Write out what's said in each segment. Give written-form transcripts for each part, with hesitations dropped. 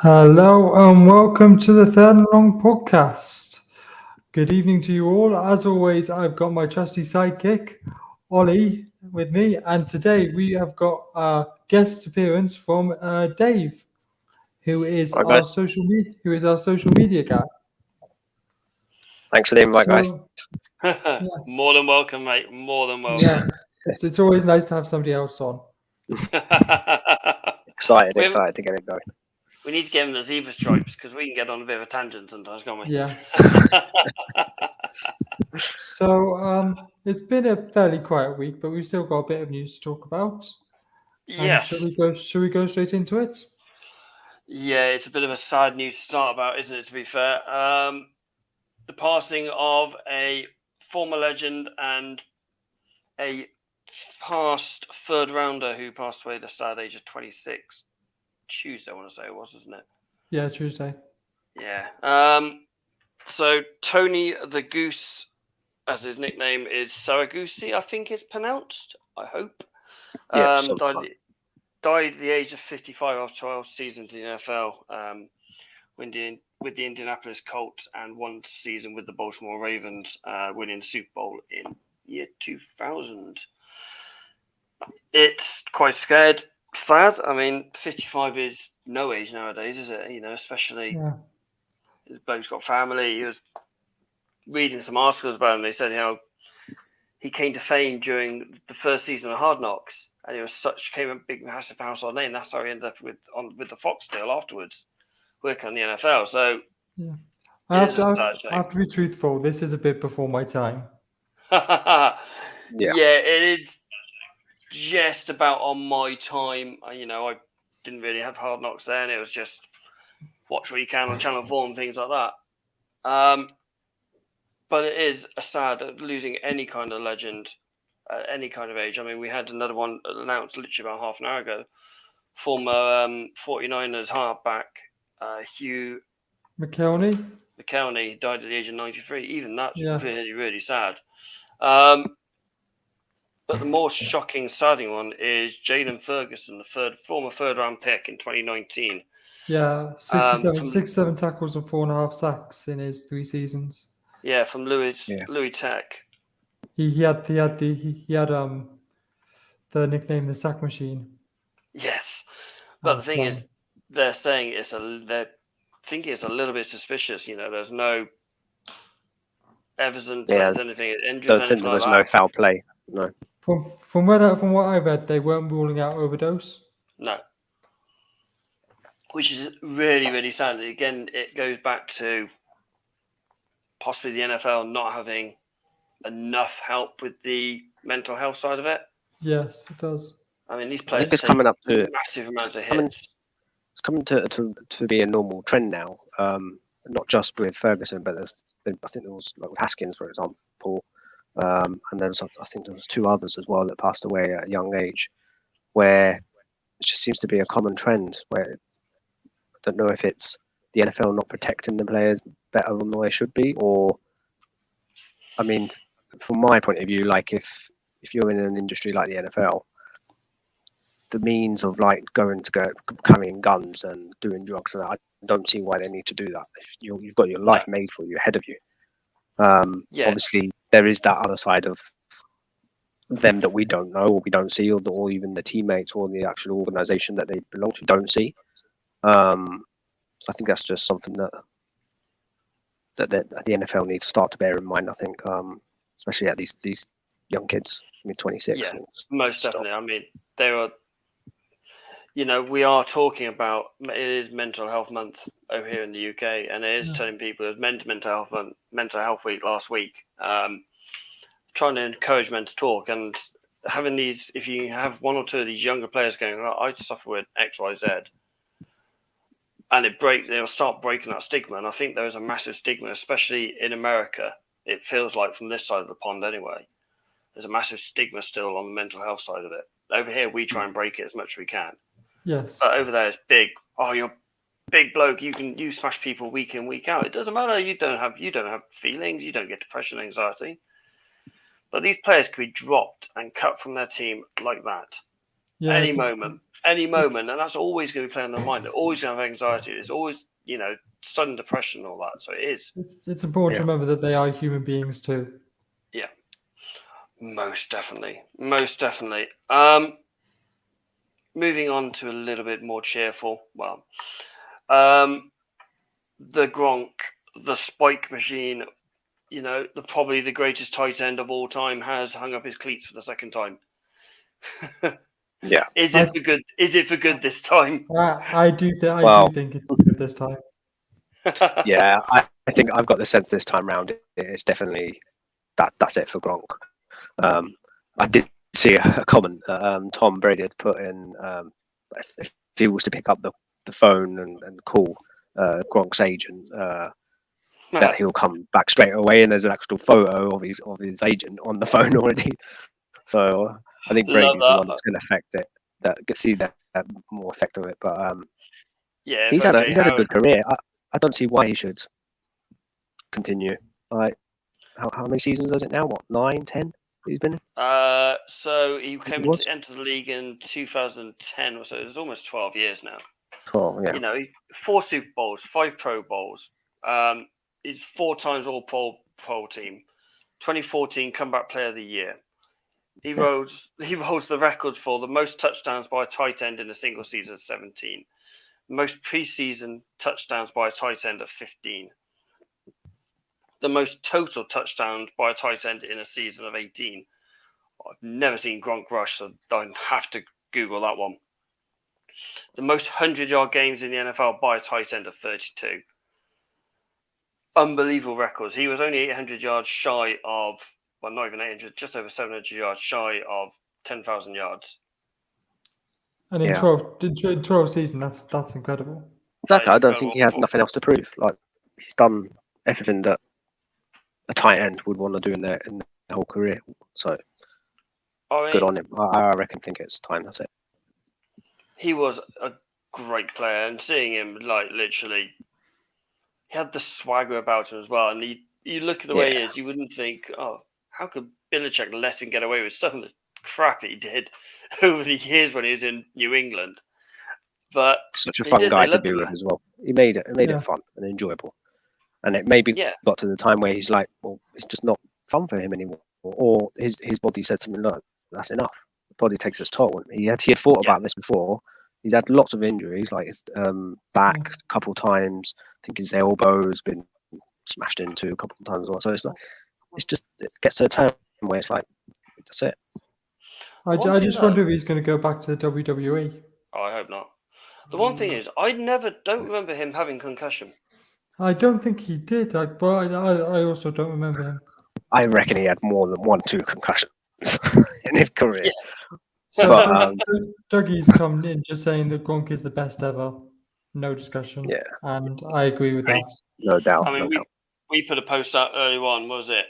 Hello and welcome to the Third and Long podcast. Good evening to you all. As always, I've got my trusty sidekick, Ollie, with me, and today we have got a guest appearance from Dave, who is Hi guys, our social media guy. thanks for the invite, guys. So More than welcome, mate. More than welcome. yeah, it's always nice to have somebody else on. Excited to get it going. We need to get him the zebra stripes because we can get on a bit of a tangent sometimes, can't we? Yes. So it's been a fairly quiet week, but we've still got a bit of news to talk about. Yes. Should we go straight into it? Yeah, it's a bit of a sad news to start about, isn't it, to be fair? The passing of a former legend and a past third rounder who passed away at the sad age of 26. Tuesday, I want to say it was, isn't it? Yeah, Tuesday. Yeah. So Tony the Goose, as his nickname is Saragusi, I think it's pronounced. I hope. Yeah, died at the age of 55 after 12 seasons in the NFL, with the Indianapolis Colts and one season with the Baltimore Ravens, winning the Super Bowl in year 2000. It's quite sad. I mean, 55 is no age nowadays, is it? You know, especially his bloke's got family. He was reading some articles about him. They said how he came to fame during the first season of Hard Knocks, and he became a big, massive household name. That's how he ended up with the Fox deal afterwards, working on the NFL. So, I have to be truthful. This is a bit before my time. Yeah, it is just about on my time. You know, I didn't really have Hard Knocks then. It was just watch what you can on Channel 4 and things like that. But it is a sad losing any kind of legend at any kind of age. I mean, we had another one announced literally about half an hour ago. Former 49ers halfback Hugh McElhenney died at the age of 93. Even that's really, really sad. But the more shocking, saddening one is Jalen Ferguson, the former third-round pick in 2019. Yeah, 67 tackles and 4.5 sacks in his 3 seasons. Yeah, from Louis Tech. He had the nickname the Sack Machine. Yes, but the thing is, they're saying they're thinking it's a little bit suspicious. You know, there's no evidence, anything. Don't think there was no foul play. No. From what I read, they weren't ruling out overdose. No. Which is really, really sad. Again, it goes back to possibly the NFL not having enough help with the mental health side of it. Yes, it does. I mean, these players it's coming up to massive amounts of hits. It's coming to be a normal trend now. Not just with Ferguson, but I think there was like with Haskins, for example, and I think there was 2 others as well that passed away at a young age, where it just seems to be a common trend. Where I don't know if it's the NFL not protecting the players better than they should be, or I mean, from my point of view, like if you're in an industry like the NFL, the means of like carrying guns and doing drugs and that, I don't see why they need to do that. If you've got your life made for you ahead of you. Obviously, there is that other side of them that we don't know or we don't see, or even the teammates or the actual organization that they belong to don't see. I think that's just something that the NFL needs to start to bear in mind. I think, especially at these young kids, mid-26. Yeah, most definitely. I mean, they are. You know, we are talking about it is Mental Health Month over here in the UK, and it is telling people it was Mental Health Week last week. Trying to encourage men to talk and having these. If you have 1 or 2 of these younger players going, I suffer with X, Y, Z, and they'll start breaking that stigma. And I think there is a massive stigma, especially in America. It feels like from this side of the pond anyway. There's a massive stigma still on the mental health side of it. Over here, we try and break it as much as we can. Yes. But over there, it's big. Oh, you're a big bloke. You smash people week in, week out. It doesn't matter. You don't have feelings. You don't get depression, anxiety. But these players could be dropped and cut from their team like that. Any moment. any moment, and that's always going to be playing on their mind. They're always going to have anxiety. It's always, sudden depression and all that. So it is. It's important to remember that they are human beings too. Yeah, most definitely. Moving on to a little bit more cheerful. Well, the Gronk, the spike machine, probably the greatest tight end of all time, has hung up his cleats for the second time. Yeah. Is it for good? Is it for good this time? I do think it's good this time. Yeah, I think I've got the sense this time round it's definitely that's it for Gronk. I did see a comment that Tom Brady had put in. If he was to pick up the phone and call Gronk's agent, that he'll come back straight away, and there's an actual photo of his agent on the phone already. So I think Brady's the one that's going to affect it. That can see that more effect of it. But yeah, he's had a good career. I don't see why he should continue. Like how many seasons is it now? What, 9, 10? He's been in? So he came to enter the league in 2010, so it's almost 12 years now. Oh, yeah. 4 Super Bowls, 5 Pro Bowls. He's 4 times All Pro team. 2014 Comeback Player of the Year. He holds the records for the most touchdowns by a tight end in a single season of 17. Most preseason touchdowns by a tight end of 15. The most total touchdowns by a tight end in a season of 18. I've never seen Gronk rush, so I have to Google that one. The most 100-yard games in the NFL by a tight end of 32. Unbelievable records. He was only 800 yards shy of, well, not even 800, just over 700 yards shy of 10,000 yards. And in 12 seasons, that's incredible. Exactly. I don't think he has nothing else to prove. Like, he's done everything that a tight end would want to do in their whole career. So good on him. I think it's time. That's it. He was a great player, and seeing him, like, literally, he had the swagger about him as well. And you look at the way he is, you wouldn't think, oh, how could Belichick let him get away with some of the crap he did over the years when he was in New England? But such a fun guy to be with as well. He made it fun and enjoyable. And it maybe got to the time where he's like, well, it's just not fun for him anymore. Or his body said something like, that's enough. The body takes its toll. He had thought about this before. He's had lots of injuries, like his back a couple of times. I think his elbow's been smashed into a couple of times as well. So it gets to a time where it's like, that's it. I just wonder if he's going to go back to the WWE. Oh, I hope not. The one thing is, I don't remember him having concussion. I don't think he did, but I also don't remember him. I reckon he had more than 1-2 concussions in his career. Yeah. So Dougie's come in just saying that Gronk is the best ever. No discussion. Yeah. And I agree with that. No doubt. I mean, we put a post out early on, was it?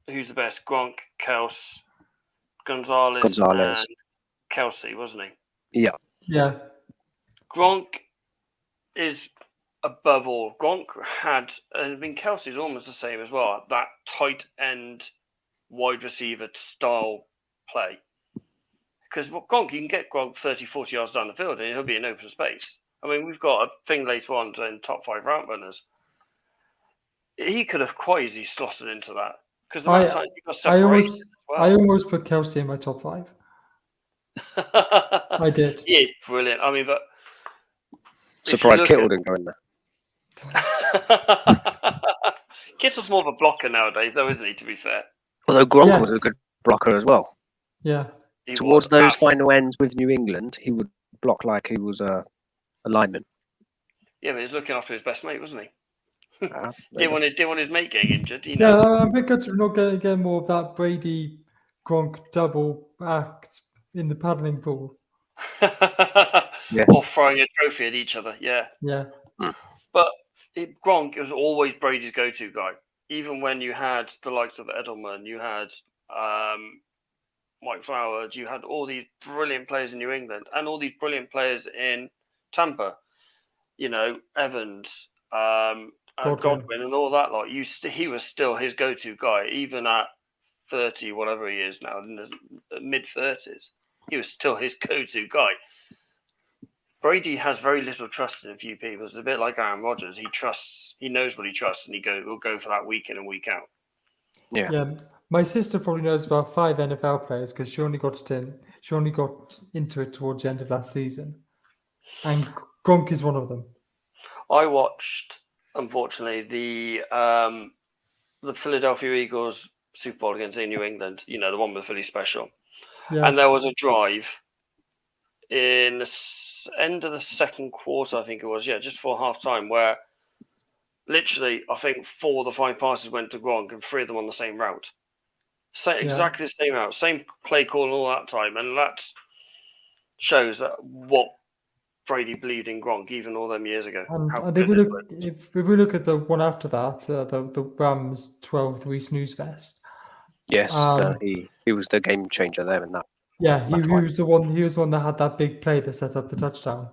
Who's the best? Gronk, Kels, Gonzalez, and Kelsey, wasn't he? Yeah. Yeah. Gronk is above all. Gronk had, and I mean, Kelsey's almost the same as well, that tight end wide receiver style play. Because Gronk, you can get Gronk 30, 40 yards down the field and he'll be in open space. I mean, we've got a thing later on in top 5 route runners. He could have quite easily slotted into that. Because the amount of time he got separated I almost put Kelsey in my top 5. I did. He is brilliant. I mean, but surprised Kittle didn't go in there. Kittle's more of a blocker nowadays, though, isn't he, to be fair? Although Gronk was a good blocker as well. Yeah. Towards those final ends with New England, he would block like he was a lineman. Yeah, but he was looking after his best mate, wasn't he? Didn't want his mate getting injured. Yeah, I'm a bit good to not get more of that Brady Gronk double act in the paddling pool. Or throwing a trophy at each other. Yeah. Yeah. But Gronk was always Brady's go-to guy. Even when you had the likes of Edelman, you had Mike Flowers, you had all these brilliant players in New England and all these brilliant players in Tampa. Evans, Godwin and all that. Like he was still his go-to guy, even at 30, whatever he is now, in the mid-30s. He was still his go-to guy. Brady has very little trust in a few people. It's a bit like Aaron Rodgers. He knows what he trusts, and will go for that week in and week out. Yeah. My sister probably knows about 5 NFL players because she only got into it towards the end of last season, and Gronk is one of them. I watched, unfortunately, the Philadelphia Eagles Super Bowl against New England. The one with the Philly special, and there was a drive in the end of the second quarter, I think it was, just before halftime, where literally, I think 4 of the 5 passes went to Gronk and 3 of them on the same route. Exactly the same route, same play call and all that time. And that shows that what Brady believed in Gronk even all them years ago. And if we look at the one after that, the Rams 12-3 snooze fest. Yes, he was the game changer there in that. Yeah, he was the one. He was the one that had that big play that set up the touchdown.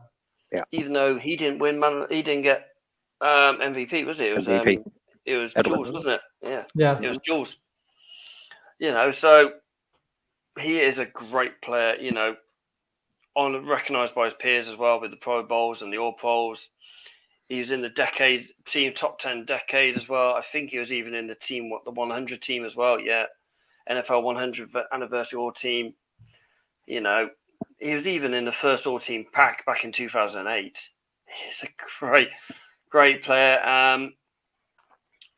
Yeah. Even though he didn't win, he didn't get MVP, was it? It was MVP. It was Edwards, Jules, wasn't it? Yeah. Yeah. It was Jules. So he is a great player. Recognised by his peers as well with the Pro Bowls and the All Pros. He was in the team top 10 decade as well. I think he was even in the 100 team as well. Yeah, NFL 100th anniversary All Team. He was even in the first All Team pack back in 2008. He's a great player. I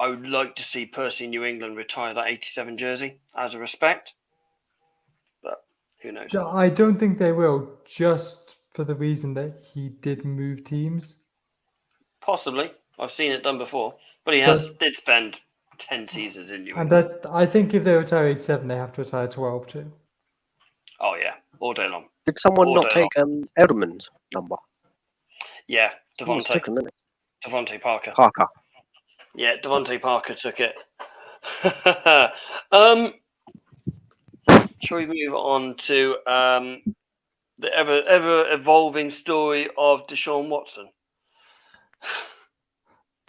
would like to see Percy New England retire that 87 jersey as a respect, but who knows? I don't think they will, just for the reason that he did move teams. Possibly. I've seen it done before, but he did spend 10 seasons in New England. And I think if they retire 87, they have to retire 12 too. Oh yeah, all day long. Did someone not take Edelman's number? Yeah, Devontae Parker. Parker. Yeah, Devontae Parker took it. Shall we move on to the ever evolving story of Deshaun Watson?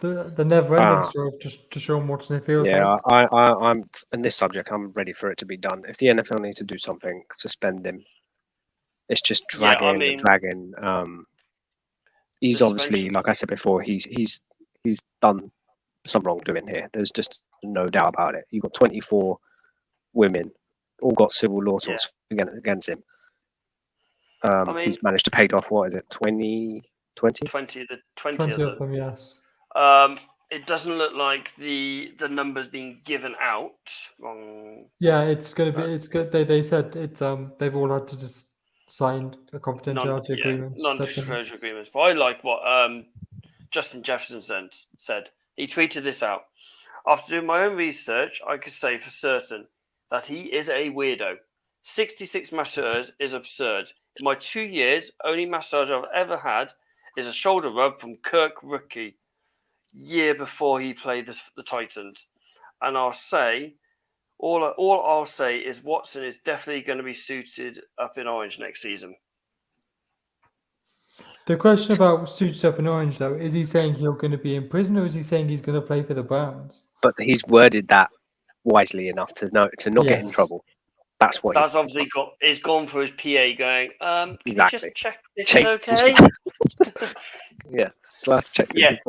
The never-ending story of Deshaun Watson. It feels like. I'm in this subject. I'm ready for it to be done. If the NFL needs to do something, suspend him. It's just dragging and dragging. He's obviously, like I said before, he's done some wrongdoing here. There's just no doubt about it. You've got 24 women, all got civil lawsuits against him. He's managed to pay off, what is it, 20 of them, yes. It doesn't look like the numbers being given out. Yeah, it's going to be. It's good. They said it's. They've all had to just sign a confidentiality agreement. Non-disclosure agreements. But I like what Justin Jefferson said. He tweeted this out. After doing my own research, I could say for certain that he is a weirdo. 66 masseurs is absurd. In my 2 years, only massage I've ever had is a shoulder rub from Kirk Rookie, year before he played the Titans. And I'll say, all I'll say is Watson is definitely going to be suited up in orange next season. The question about suited up in orange, though, is he saying he's going to be in prison, or is he saying he's going to play for the Browns? But he's worded that wisely enough to not get in trouble. That's what. That's obviously he's gone for his PA going. Can you just check this is okay? Yeah. So I have to check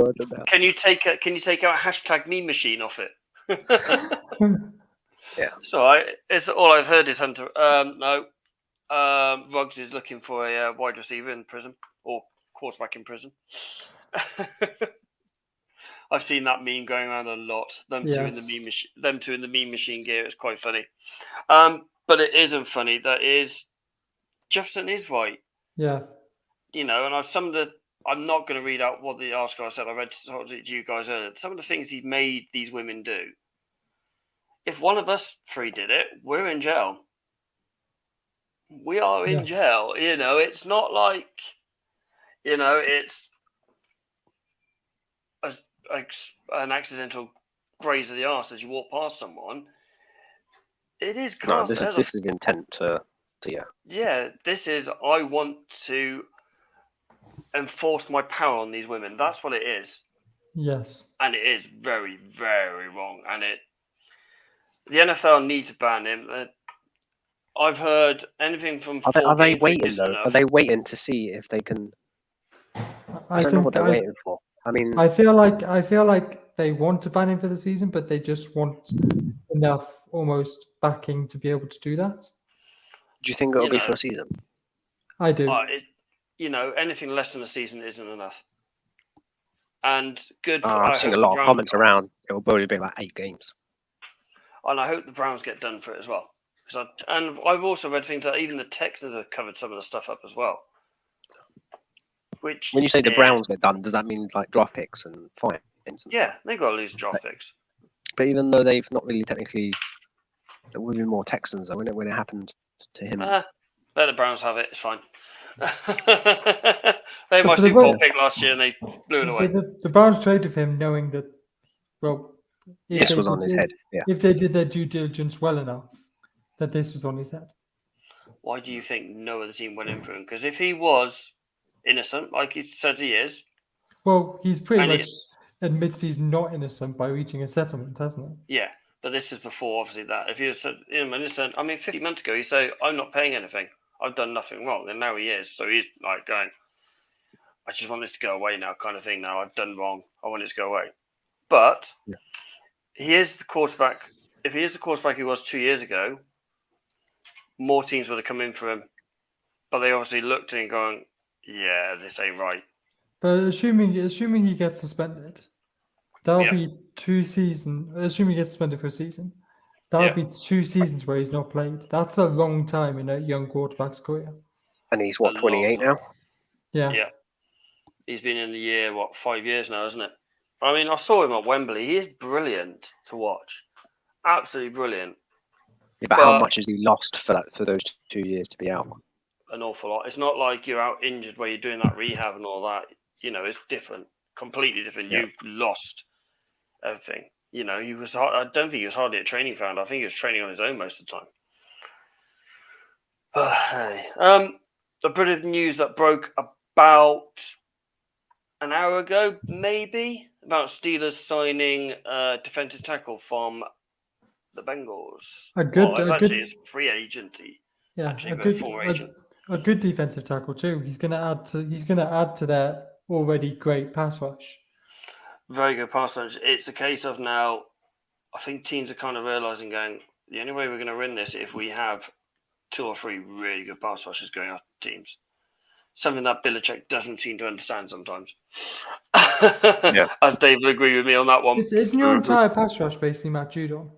Can you take out hashtag meme machine off it? Yeah. So it's all I've heard is Hunter. No. Ruggs is looking for a wide receiver in prison or quarterback in prison. I've seen that meme going around a lot. Them two in the meme machine gear. It's quite funny. But it isn't funny. That is Jefferson is right. Yeah. And I'm not going to read out what the article I said. I read it to you guys earlier. Some of the things he made these women do. If one of us three did it, we're in jail. We are in jail. It's not like, it's an accidental graze of the arse as you walk past someone. It is classed this is intent to Yeah, this is, I want to enforce my power on these women. That's what it is. Yes. And it is very, very wrong. And the NFL need to ban him. I've heard anything from. Are they waiting though? Are they waiting to see if they can I don't know what they're waiting for. I mean, I feel like they want to ban him for the season, but they just want enough almost backing to be able to do that. do you think it'll be for a season? I do. Anything less than a season isn't enough. And good. I've seen a lot of comments around. It'll probably be like 8 games. And I hope the Browns get done for it as well. And I've also read things that even the Texans have covered some of the stuff up as well. Which, when you say the Browns get done, does that mean like draft picks and fines? Yeah, they've got to lose draft picks. But even though they've not really technically, there would be more Texans though, when it happened to him. Let the Browns have it. It's fine. They had my Super Bowl pick last year and they blew it away. The Browns traded for him knowing that, well, this was on his head. Yeah. If they did their due diligence well enough, that this was on his head. Why do you think no other team went in for him? Because if he was innocent, like he says he is. Well, he's pretty much admits he's not innocent by reaching a settlement, hasn't he? Yeah, but this is before, obviously, that. If he was innocent, 50 months ago, he said, I'm not paying anything. I've done nothing wrong. And now he is. So he's like going, I just want this to go away now, kind of thing now. I've done wrong. I want it to go away. But he is the quarterback. If he is the quarterback he was 2 years ago, more teams would have come in for him. But they obviously looked at him going, yeah, this ain't right. But assuming he gets suspended, that'll be 2 seasons. Assuming he gets suspended for a season, that'll be 2 seasons where he's not played. That's a long time in a young quarterback's career. And he's 28 now? Yeah. Yeah. He's been in the year, 5 years now, isn't it? I saw him at Wembley. He is brilliant to watch. Absolutely brilliant. Yeah, but how much has he lost for those 2 years to be out? An awful lot. It's not like you're out injured where you're doing that rehab and all that. It's different. Completely different. Yeah. You've lost everything. He was. I don't think he was hardly at training ground. I think he was training on his own most of the time. A bit of news that broke about an hour ago, maybe, about Steelers signing defensive tackle from the Bengals. It's free agency. Yeah, a good defensive tackle too. He's going to add to their already great pass rush. Very good pass rush. It's a case of now, I think teams are kind of realizing, going, the only way we're going to win this is if we have 2 or 3 really good pass rushes going after teams. Something that Belichick doesn't seem to understand sometimes. As Dave will agree with me on that one. Isn't your entire pass rush basically Matt Judon?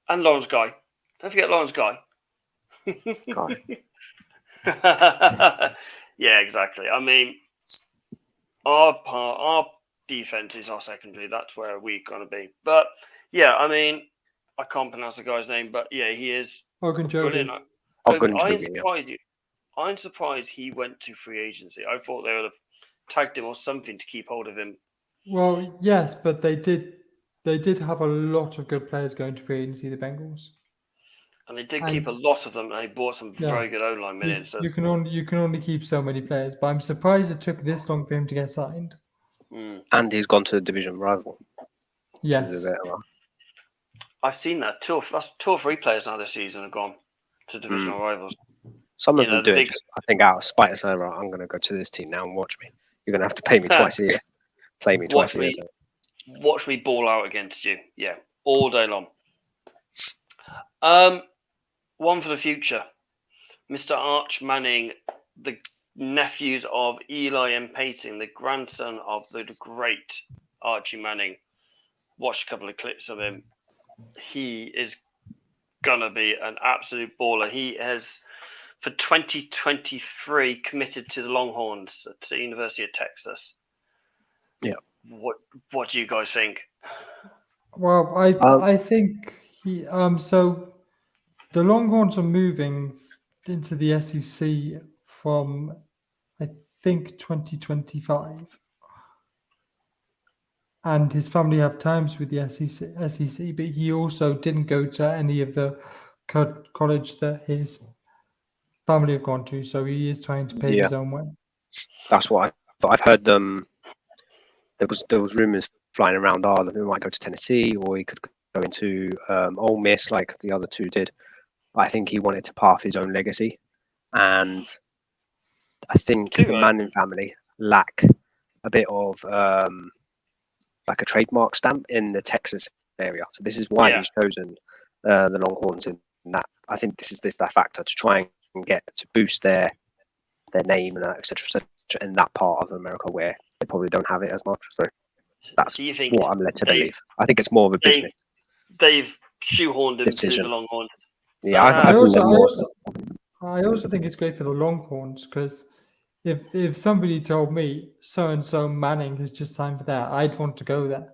And Lawrence Guy. Don't forget Lawrence Guy. Yeah, exactly. Our defense is our secondary. That's where we're going to be. But yeah, I can't pronounce the guy's name, but yeah, he is brilliant. I'm surprised he went to free agency. I thought they would have tagged him or something to keep hold of him. Well, yes, but they did have a lot of good players going to free agency, the Bengals. And they did keep a lot of them, and they bought some very good O-line men in. So you can only keep so many players, but I'm surprised it took this long for him to get signed. And he's gone to a division rival. Yes. I've seen that. 2 or 3 players now this season have gone to divisional rivals. Some of them do it, I think, out of spite. Say, right, I'm going to go to this team now and watch me. You're going to have to pay me twice a year. Play me twice a year. Watch me ball out against you. Yeah, all day long. One for the future. Mr. Arch Manning, the nephews of Eli and Peyton, the grandson of the great Archie Manning. Watched a couple of clips of him. He is going to be an absolute baller. He has, for 2023, committed to the Longhorns at the University of Texas. Yeah. What do you guys think? Well, I think he so the Longhorns are moving into the SEC from I think 2025. And his family have ties with the SEC, but he also didn't go to any of the college that his family have gone to, so he is trying to pay his own way. That's what I've heard. There was rumors flying around that he might go to Tennessee or he could go into Ole Miss like the other 2 did. I think he wanted to path his own legacy, and I think the Manning family lack a bit of like a trademark stamp in the Texas area. So this is why he's chosen the Longhorns in that. I think this is that factor to try and get to boost their name and etc. in that part of America where they probably don't have it as much. So that's what I'm led to believe. I think it's more of a business. They've shoehorned him decision. to the Longhorns. Yeah, I also think it's great for the Longhorns because if somebody told me so and so Manning has just signed for that, I'd want to go there.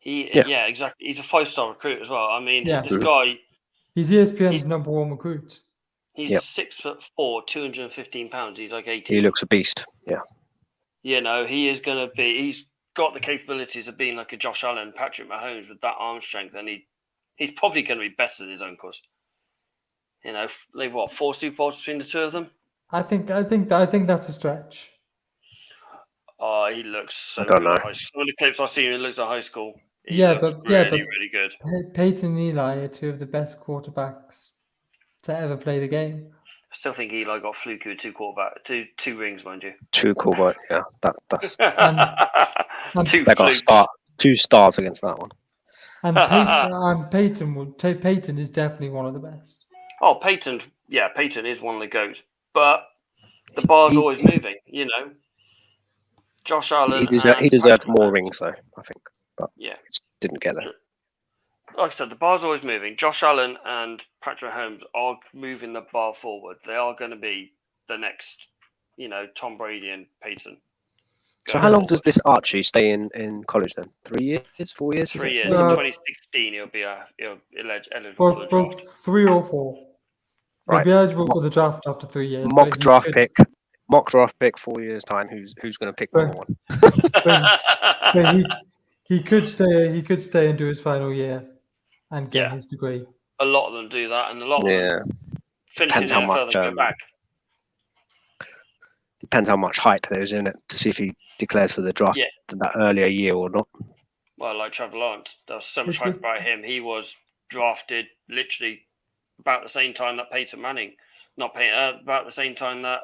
Yeah, exactly. He's a 5-star recruit as well. I mean, this guy. He's ESPN's number one recruit. He's 6'4", 215 pounds. He's like 18. He looks a beast. Yeah. You know, he is going to be. He's got the capabilities of being like a Josh Allen, Patrick Mahomes with that arm strength, and he's probably going to be better than his own cost. You know, they've 4 Super Bowls between the two of them. I think that's a stretch. Oh, he looks so good at high school. Some of the clips I've seen, he looks at high school. He looks really good. Peyton and Eli are two of the best quarterbacks to ever play the game. I still think Eli got fluky with two rings, mind you. True quarterback, yeah. That's they got 2 stars against that one. And Peyton is definitely one of the best. Oh, Peyton is one of the GOATs, but the bar's always moving, you know. Josh Allen. He deserved more rings, though, I think. But didn't get there. Like I said, the bar's always moving. Josh Allen and Patrick Mahomes are moving the bar forward. They are going to be the next, you know, Tom Brady and Peyton. So how long does this Archie stay in college then? 3 years? 4 years? 3 years. In 2016, he'll be eligible for the draft. 3 or 4. He'll be eligible for the draft after 3 years. Mock draft pick 4 years time. Who's going to pick number one? But he could stay and do his final year and get his degree. A lot of them do that, and a lot of them finish in the NFL and go back. Depends how much hype there is in it to see if he declares for the draft that earlier year or not. Well, like Trevor Lawrence, there was so much hype about him. He was drafted literally about the same time that about the same time that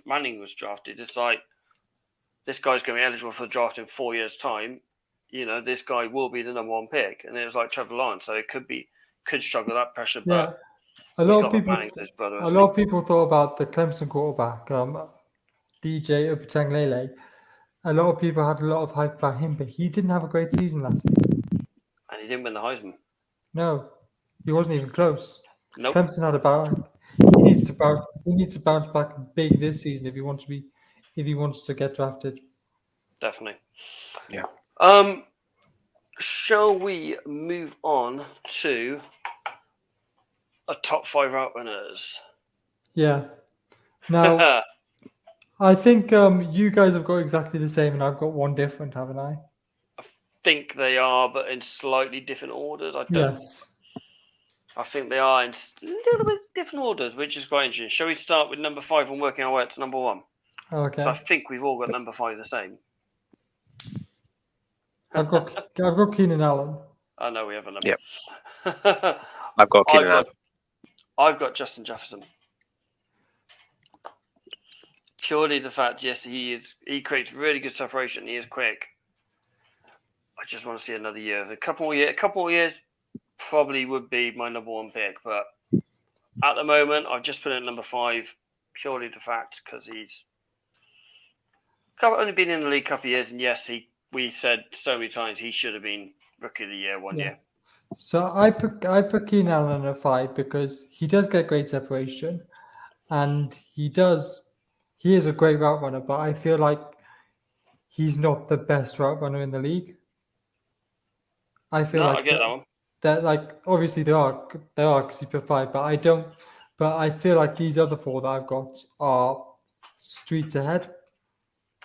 Manning was drafted. It's like, this guy's going to be eligible for the draft in 4 years' time. You know, this guy will be the number one pick. And it was like Trevor Lawrence, so it could struggle that pressure. But a lot of people thought about the Clemson quarterback, DJ Upatanglele. A lot of people had a lot of hype about him, but he didn't have a great season last season. And he didn't win the Heisman. No, he wasn't even close. Nope. Clemson had a bad. He needs to bounce back big this season if he wants to get drafted. Definitely. Yeah. Shall we move on to a top 5 route runners? Yeah. Now, I think you guys have got exactly the same, and I've got one different, haven't I? I think they are, but in slightly different orders. Yes. I think they are in a little bit different orders, which is quite interesting. Shall we start with number 5 and working our way up to number 1? Okay. So I think we've all got number 5 the same. I've got Keenan Allen. I know we have a number. Yep. I've got Keenan Allen. I've got Justin Jefferson. Purely the fact, yes, he creates really good separation. He is quick. I just want to see another year. A couple more years probably would be my number 1 pick. But at the moment, I've just put in number 5 purely the fact because he's only been in the league a couple of years. And yes, we said so many times he should have been Rookie of the Year one year. So I put Keenan Allen at 5 because he does get great separation, and he is a great route runner, but I feel like he's not the best route runner in the league. I get that one. That, like, obviously they are because he put 5, but I don't. But I feel like these other 4 that I've got are streets ahead.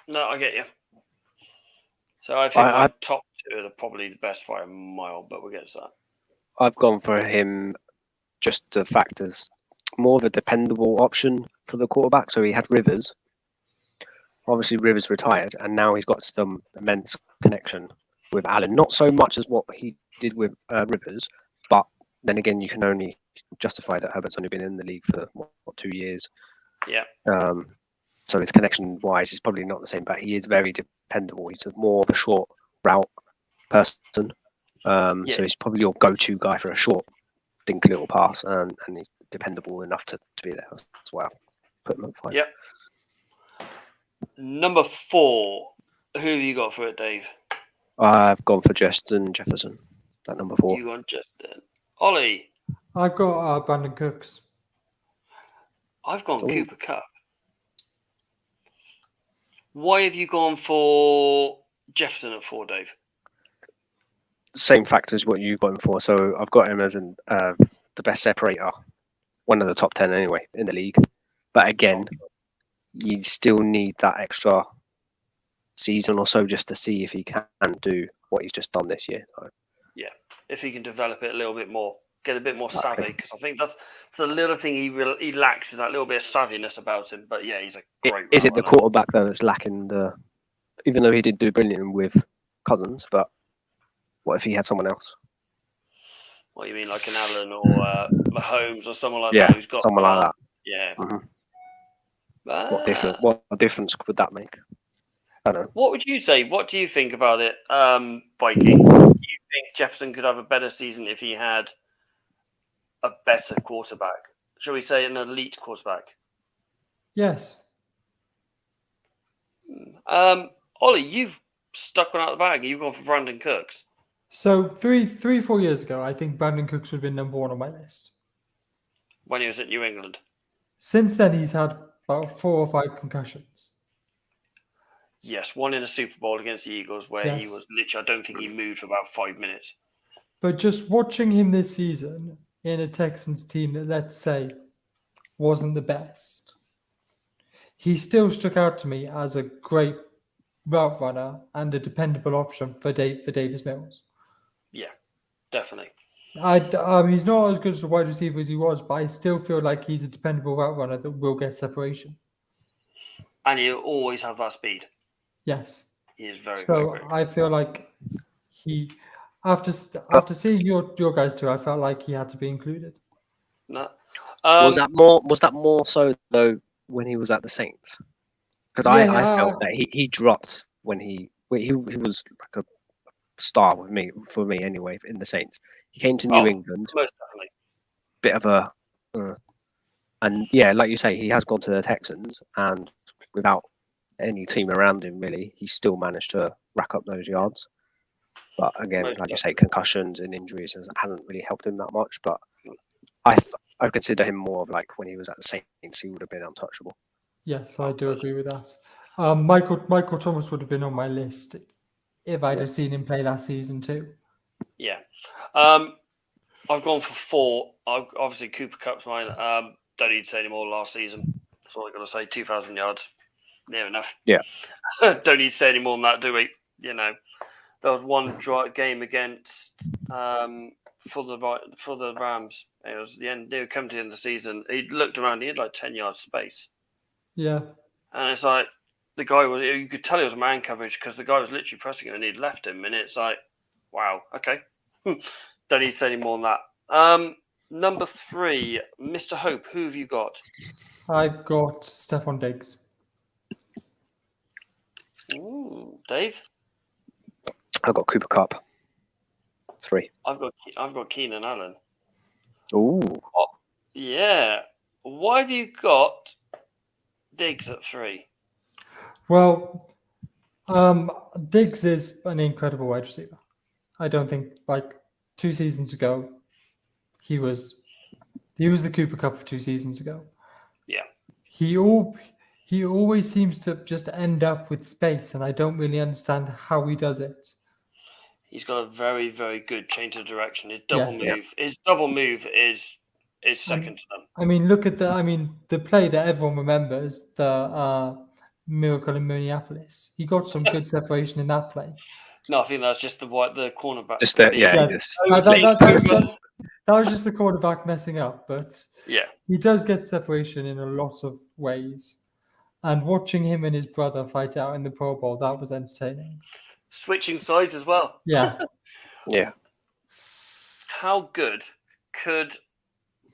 No, I get you. So I think my top 2 are probably the best by a mile, but we'll get to that. I've gone for him just the fact as more of a dependable option for the quarterback. So he had Rivers. Obviously, Rivers retired, and now he's got some immense connection with Allen. Not so much as what he did with Rivers, but then again, you can only justify that Herbert's only been in the league for 2 years. Yeah. so his connection wise is probably not the same, but he is very dependable. He's more of a short route person. So he's probably your go-to guy for a short, dinky little pass, and he's dependable enough to be there as well. Put him at 5. Yep. Number 4. Who have you got for it, Dave? I've gone for Justin Jefferson at number 4. You got Justin. Ollie. I've got Brandon Cooks. I've gone Cooper Kupp. Why have you gone for Jefferson at 4, Dave? Same factors what you've gone for. So I've got him as the best separator, one of the top 10 anyway in the league. But again, you still need that extra season or so just to see if he can do what he's just done this year. So. Yeah, if he can develop it a little bit more, get a bit more savvy, because I think that's a little thing he lacks, is that little bit of savviness about him. But yeah, he's a great. Is it the quarterback though that's lacking even though he did do brilliant with Cousins, but what if he had someone else? What you mean, like an Allen or Mahomes or someone like that who's got someone like that? Yeah. Mm-hmm. What difference would that make? I don't know. What would you say? What do you think about it, Vikings? Do you think Jefferson could have a better season if he had a better quarterback? Shall we say an elite quarterback? Yes. Ollie, you've stuck one out of the bag. You've gone for Brandon Cooks. So 4 years ago, I think Brandon Cooks would have been number 1 on my list. When he was at New England. Since then, he's had about 4 or 5 concussions. Yes, one in a Super Bowl against the Eagles where he was literally, I don't think he moved for about 5 minutes. But just watching him this season in a Texans team that, let's say, wasn't the best, he still stuck out to me as a great route runner and a dependable option for Davis Mills. Yeah, definitely. He's not as good as a wide receiver as he was, but I still feel like he's a dependable route runner that will get separation. And he'll always have that speed. Yes. He is very, so very quick. I feel like he, after seeing your guys too, I felt like he had to be included. No. Was that more so though when he was at the Saints? Because I felt that he dropped when he was like a star for me anyway in the Saints. He came to New England, most definitely. Bit of a and yeah, like you say, he has gone to the Texans, and without any team around him really, he still managed to rack up those yards. But again, like you say, concussions and injuries hasn't really helped him that much. But I consider him more of like when he was at the Saints, he would have been untouchable. Yes, I do agree with that. Michael Thomas would have been on my list if I'd have seen him play last season too. Yeah. I've gone for 4. Obviously, Cooper Kupp's mine. Don't need to say any more last season. That's all I've got to say. 2,000 yards. Near enough. Yeah. Don't need to say any more than that, do we? You know, there was one game against for the Rams. It was the end. They were coming to the end of the season. He looked around. He had like 10 yards space. Yeah. And it's like the guy was. You could tell he was man coverage because the guy was literally pressing him and he'd left him. And it's like, wow, okay. Don't need to say any more than that. Number 3, Mr. Hope. Who have you got? I've got Stephon Diggs. Ooh, Dave. I've got Cooper Kupp. 3. I've got Keenan Allen. Ooh. Oh, yeah. Why have you got Diggs at 3? Well, Diggs is an incredible wide receiver. I don't think 2 seasons ago he was the Cooper Kupp of 2 seasons ago. Yeah. He always seems to just end up with space, and I don't really understand how he does it. He's got a very, very good change of direction. His double move is second to none. I mean, look at the play that everyone remembers, the miracle in Minneapolis. He got some good separation in that play. No, I think that's just the cornerback. Just that, that was just the quarterback messing up, but he does get separation in a lot of ways. And watching him and his brother fight out in the Pro Bowl, that was entertaining. Switching sides as well. Yeah. Yeah. How good could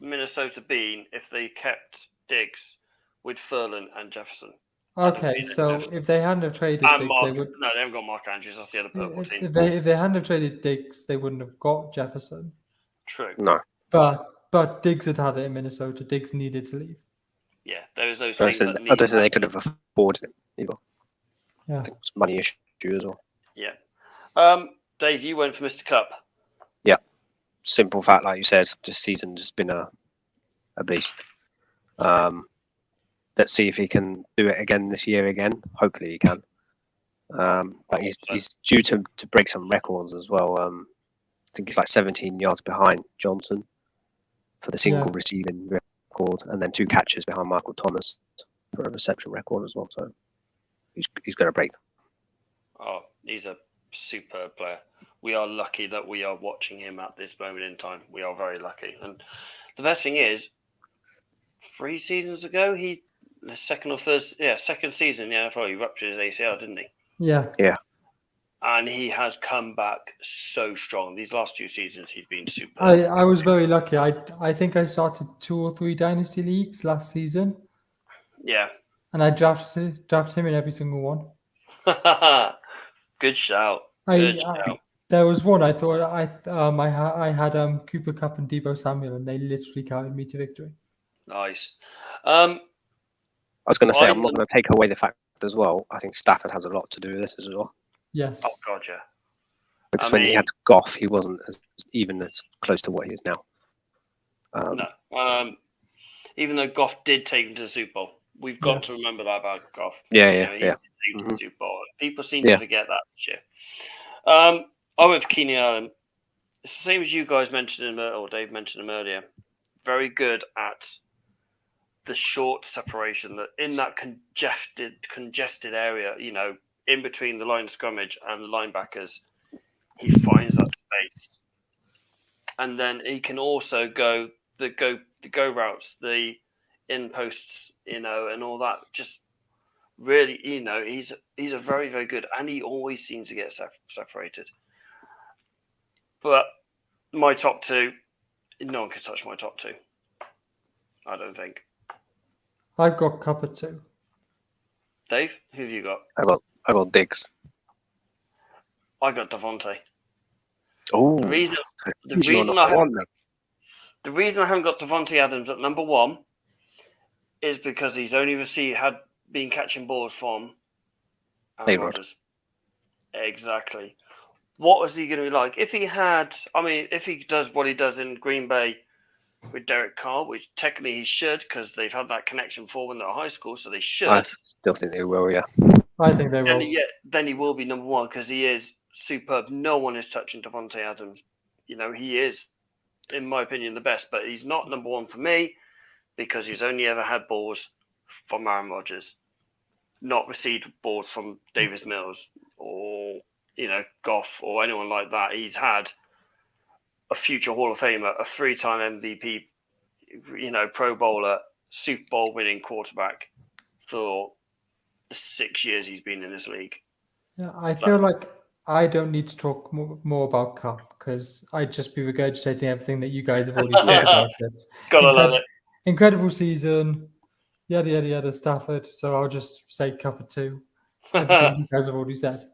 Minnesota be if they kept Diggs with Furlan and Jefferson? Okay, so if they hadn't have traded And Diggs, Mark, no, they haven't got Mark Andrews. That's the other purple team. if they hadn't have traded Diggs, they wouldn't have got Jefferson. True. No. But Diggs had it in Minnesota. Diggs needed to leave. Yeah, there was those I things that don't needed. think they could have afforded it either. Yeah. I think it's a money issue as well. Yeah. Dave, you went for Mr. Cup. Yeah. Simple fact, like you said, this season's just been a beast. Let's see if he can do it again this year again. Hopefully he can. But he's due to break some records as well. I think he's like 17 yards behind Johnson for the single receiving record, and then 2 catches behind Michael Thomas for a reception record as well. So he's going to break them. Oh, he's a superb player. We are lucky that we are watching him at this moment in time. We are very lucky. And the best thing is, 3 seasons ago, second season in the NFL, he ruptured his ACL, didn't he? Yeah. Yeah. And he has come back so strong. These last 2 seasons, he's been superb. I was very lucky. I think I started 2 or 3 dynasty leagues last season. Yeah. And I drafted him in every single one. Good shout. There was one I thought I had Cooper Kupp and Deebo Samuel, and they literally carried me to victory. Nice. I was going to say, I'm not going to take away the fact as well. I think Stafford has a lot to do with this as well. Yes. Oh God, yeah. Because when he had Goff, he wasn't even as close to what he is now. No. Even though Goff did take him to the Super Bowl, we've got to remember that about Goff. Yeah. He did take him to the Super Bowl. People seem to forget that this year. I went for Keenan Allen. It's the same as you guys mentioned him, or Dave mentioned him earlier. Very good at the short separation, that in that congested area, in between the line of scrimmage and the linebackers, he finds that space, and then he can also go the go routes, the in posts, and all that. Just really, he's a very, very good, and he always seems to get separated. But my top 2, no one can touch my top 2. I don't think. I've got Kupp at 2. Dave, who have you got? I got Diggs. I got Devontae. Oh, the reason I haven't got Devontae Adams at number 1 is because he's only had been catching balls from Aaron Rodgers. Exactly. What was he going to be like if he had? I mean, if he does what he does in Green Bay with Derek Carr, which technically he should, because they've had that connection before when they were high school, so they should. I still think they will, yeah. I think they will. Then he will be number 1 because he is superb. No one is touching Devontae Adams. He is, in my opinion, the best, but he's not number 1 for me because he's only ever had balls from Aaron Rodgers, not received balls from Davis Mills or Goff or anyone like that. He's had a future Hall of Famer, a 3-time MVP, Pro Bowler, Super Bowl winning quarterback for the 6 years he's been in this league. Yeah, I feel like I don't need to talk more about Kupp because I'd just be regurgitating everything that you guys have already said about it. Gotta love it. Incredible season, yada yada yada. Stafford. So I'll just say Kupp at 2. Everything you guys have already said.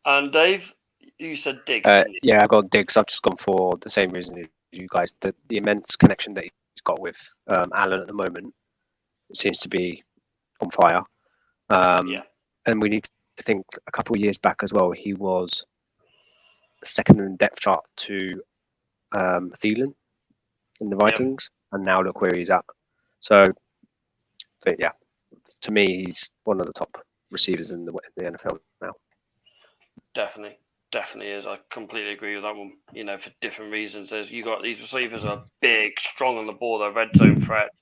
And Dave, you said Diggs. Yeah, I got Diggs. I've just gone for the same reason as you guys. The immense connection that he's got with Allen at the moment seems to be on fire. And we need to think a couple of years back as well. He was second in the depth chart to Thielen in the Vikings, and now look where he's at. So yeah, to me, he's one of the top receivers in the NFL now. Definitely is. I completely agree with that one. For different reasons. You got these receivers are big, strong on the ball, they're red zone threats.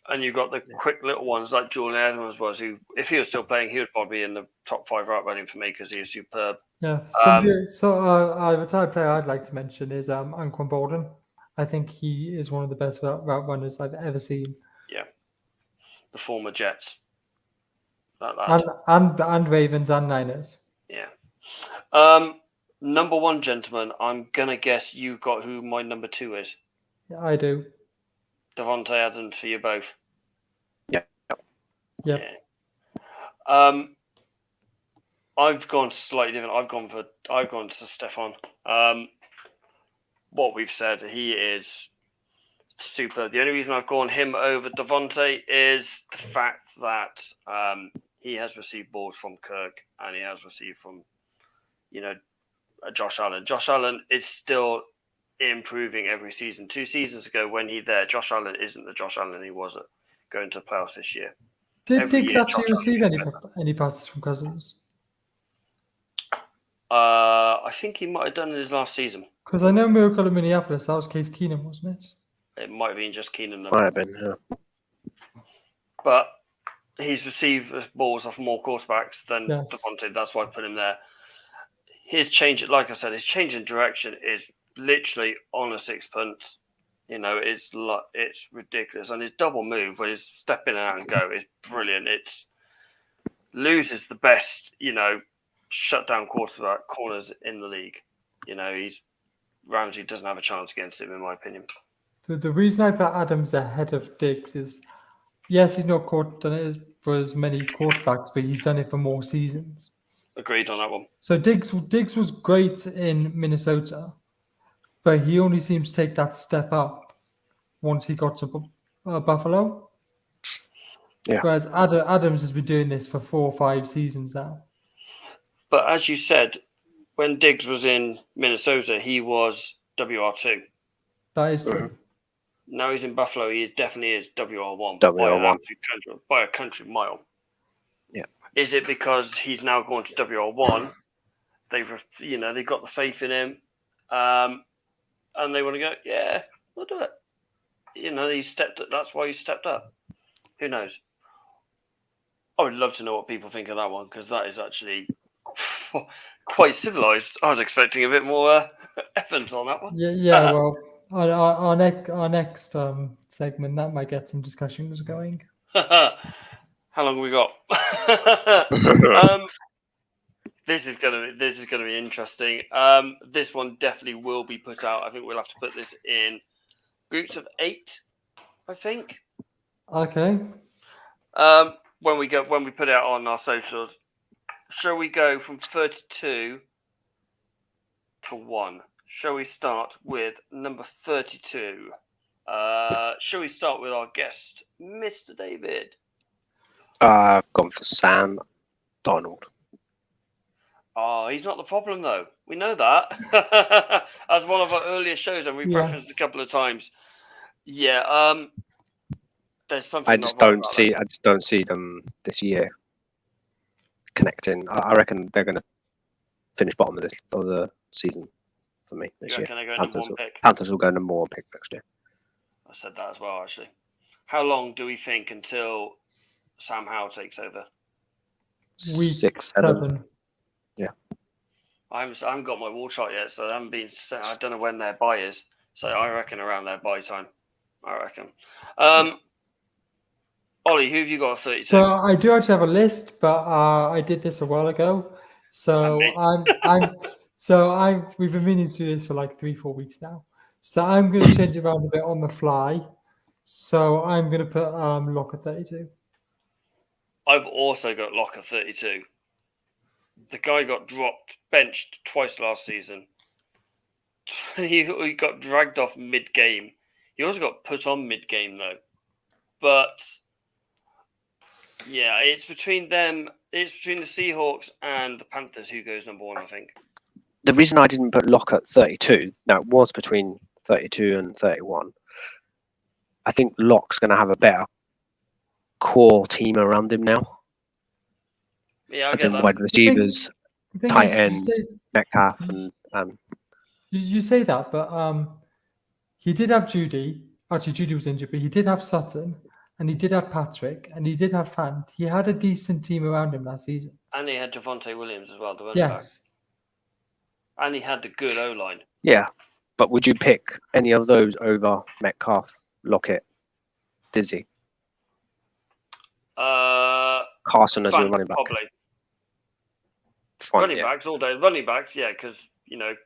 And you've got the quick little ones like Julian Edmonds was, who, if he was still playing, he would probably be in the top 5 route running for me because he is superb. Yeah. A retired player I'd like to mention is Anquan Bolden. I think he is one of the best route runners I've ever seen. Yeah. The former Jets. And Ravens and Niners. Yeah. Number 1, gentlemen, I'm going to guess you got who my number 2 is. Yeah, I do. Devontae Adams for you both. Yeah. Yep. Yeah. I've gone slightly different. I've gone to Stefan. What we've said, he is super. The only reason I've gone him over Devontae is the fact that he has received balls from Kirk and he has received from, Josh Allen. Josh Allen is still improving every season. 2 seasons ago, when Josh Allen isn't the Josh Allen he was going to playoffs this year. Did Every Diggs year, actually Josh receive Allen any passes from Cousins? I think he might have done in his last season. Because I know Miracle in Minneapolis, that was Case Keenum, wasn't it? It might have been just Keenan. Might have been, yeah. But he's received balls off more quarterbacks than Yes. Devontae. That's why I put him there. His change, like I said, his change in direction is literally on a sixpence. It's ridiculous. And his double move, where he's step in and out and go, is brilliant. It's loses the best, shutdown quarterback corners in the league. Ramsey doesn't have a chance against him, in my opinion. The reason I put Adams ahead of Diggs is, yes, he's not done it for as many quarterbacks, but he's done it for more seasons. Agreed on that one. So Diggs was great in Minnesota, but he only seems to take that step up once he got to Buffalo. Yeah. Whereas Adams has been doing this for 4 or 5 seasons now. But as you said, when Diggs was in Minnesota, he was WR2. That is true. Now he's in Buffalo. He definitely is WR1. WR1. By a country mile. Yeah. Is it because he's now going to WR1? They've got the faith in him, and they want to go. Yeah, we'll do it. He stepped up. That's why he stepped up. Who knows? I would love to know what people think of that one, because that is actually quite civilized. I was expecting a bit more Evans on that one. Yeah. Well, our next segment that might get some discussions going. How long have we got? This is gonna be interesting. This one definitely will be put out. I think we'll have to put this in groups of 8. I think. Okay. When we put it out on our socials, shall we go from 32 to 1? Shall we start with number 32? Shall we start with our guest, Mr. David? I've gone for Sam Darnold. Oh, he's not the problem, though. We know that. As one of our earlier shows, and we've referenced a couple of times. Yeah, there's something. I just don't see them this year connecting. I reckon they're going to finish bottom of the season for me this year. They go number 1 pick? Panthers will go number 1 pick next year. I said that as well, actually. How long do we think until Sam Howell takes over? Week 6, 7. Yeah. I haven't got my wall chart yet, so I haven't been. I don't know when their buy is. So I reckon around their buy time. I reckon. Ollie, who have you got at 32? So I do actually have a list, but I did this a while ago. So we've been meaning to do this for like 3-4 weeks now. So I'm going to change it around a bit on the fly. So I'm going to put Lock at 32. I've also got Lock at 32. The guy got benched twice last season. He got dragged off mid-game. He also got put on mid-game, though. But, yeah, it's between them. It's between the Seahawks and the Panthers who goes number 1, I think. The reason I didn't put Lock at 32, now it was between 32 and 31. I think Lock's going to have a better core team around him now. Yeah, I as get in that. wide receivers, tight ends, Metcalf, and You say that, but he did have Judy. Actually, Judy was injured, but he did have Sutton, and he did have Patrick, and he did have Fant. He had a decent team around him last season. And he had Javonte Williams as well, the running back. And he had the good O-line. Yeah, but would you pick any of those over Metcalf, Lockett, Dizzy, Carson as your running back? Probably. Fine, running backs all day. Running backs, yeah, because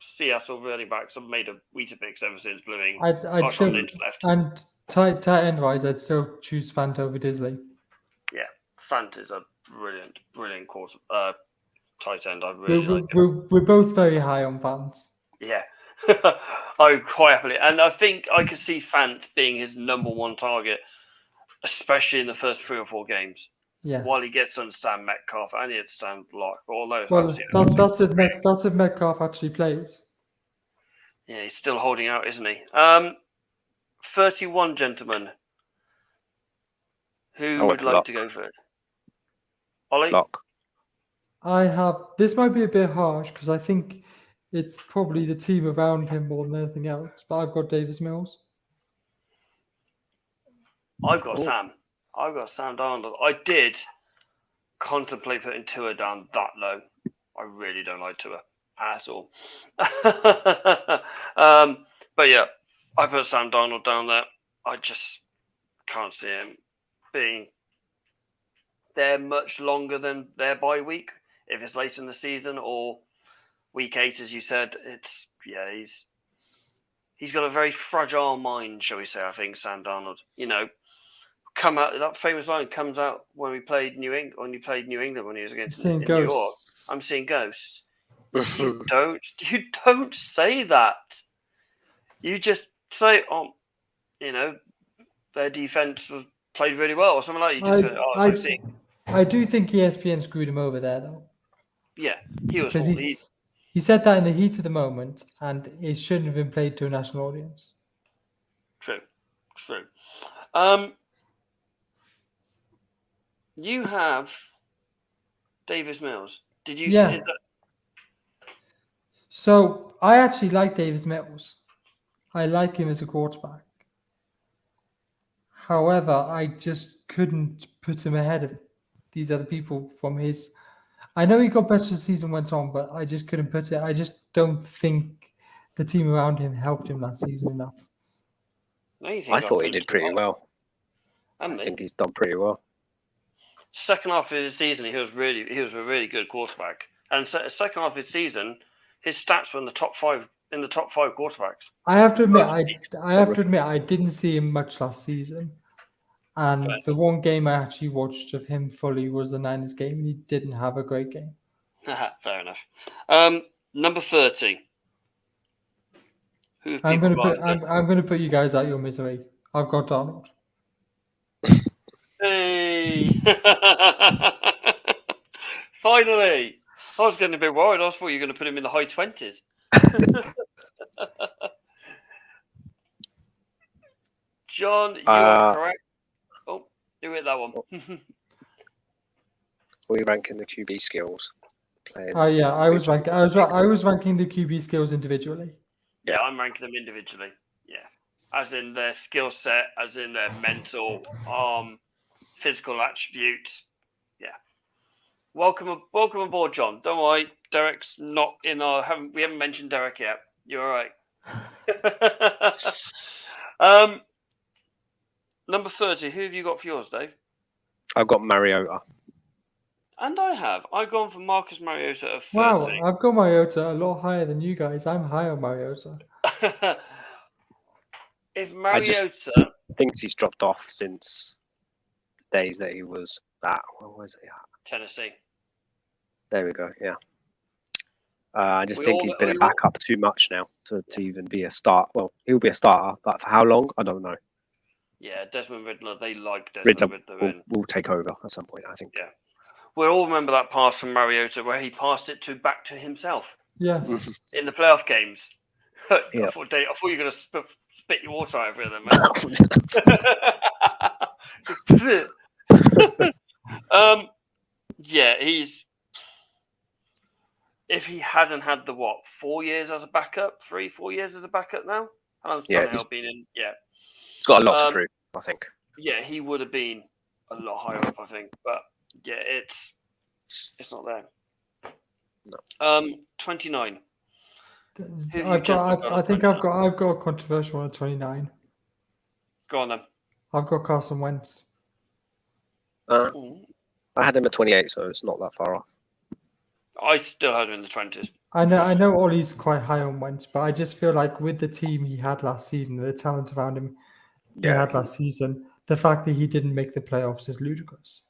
Seattle running backs have made a Weetabix ever since blooming. I'd still left. And tight end wise, I'd still choose Fant over Disley. Yeah, Fant is a brilliant course tight end. I really like it. We're both very high on Vance. Yeah, I quite happily, and I think I could see Fant being his number one target, especially in the first 3 or 4 games. Yes. While he gets to understand Metcalf and he understand Lock, although Well, that's if Metcalf actually plays. Yeah, he's still holding out, isn't he? 31, gentlemen. Who would like to go for it? Ollie? Lock. This might be a bit harsh because I think it's probably the team around him more than anything else, but I've got Davis Mills. I've got Sam. I've got Sam Darnold. I did contemplate putting Tua down that low. I really don't like Tua at all. But yeah, I put Sam Darnold down there. I just can't see him being there much longer than their bye week. If it's late in the season or week 8, as you said, he's got a very fragile mind, shall we say? I think Sam Darnold. Come out that famous line comes out when we played New England. When he played New England, when he was against in New York. I'm seeing ghosts. You don't say that. You just say, their defense was played really well or something like that. You just say, I do think ESPN screwed him over there, though. Yeah, he was. He said that in the heat of the moment, and it shouldn't have been played to a national audience. True. You have Davis Mills. Did you say that? So I actually like Davis Mills. I like him as a quarterback. However, I just couldn't put him ahead of these other people from his. I know he got better as the season went on, but I just couldn't put it. I just don't think the team around him helped him last season enough. I thought he did pretty well. I think he's done pretty well. Second half of his season, he was a really good quarterback. And second half of his season, his stats were in the top 5 quarterbacks. I have to admit, I didn't see him much last season. And the one game I actually watched of him fully was the Niners game, and he didn't have a great game. Fair enough. Number 30. I'm going to put you guys out your misery. I've got Donald. Hey! Finally! I was getting a bit worried. I thought you were going to put him in the high 20s. John, you are correct. Oh, do it that one. Were you ranking the QB skills? Oh yeah, I was ranking the QB skills individually. Yeah, I'm ranking them individually. Yeah, as in their skill set, as in their mental, physical attributes. Yeah. Welcome aboard, John. Don't worry, Derek's not in we haven't mentioned Derek yet. You're all right. Number 30. Who have you got for yours, Dave? I've got Mariota. And I've gone for Marcus Mariota of 30. Wow, I've got Mariota a lot higher than you guys. I'm high on Mariota. If Mariota thinks he's dropped off since the days that he was at, where was he at? Tennessee. There we go, yeah. I just think he's been a backup too much now to even be a start. Well, he'll be a starter, but for how long, I don't know. Yeah, Desmond Riddler, they like Desmond Riddler. Will take over at some point, I think. Yeah. We all remember that pass from Mariota where he passed it back to himself. Yes. In the playoff games. Yeah. I thought you were going to spit your water out over them, man. Yeah, if he hadn't had the 4 years as a backup, 3-4 years as a backup now, and he's got a lot to prove, I think. Yeah, he would have been a lot higher up, I think, but yeah, it's not there. No. 29. I've got a controversial one at 29. Go on then. I've got Carson Wentz. I had him at 28, so it's not that far off. I still had him in the 20s. I know Ollie's quite high on Wentz, but I just feel like with the team he had last season, the talent around him had last season, the fact that he didn't make the playoffs is ludicrous.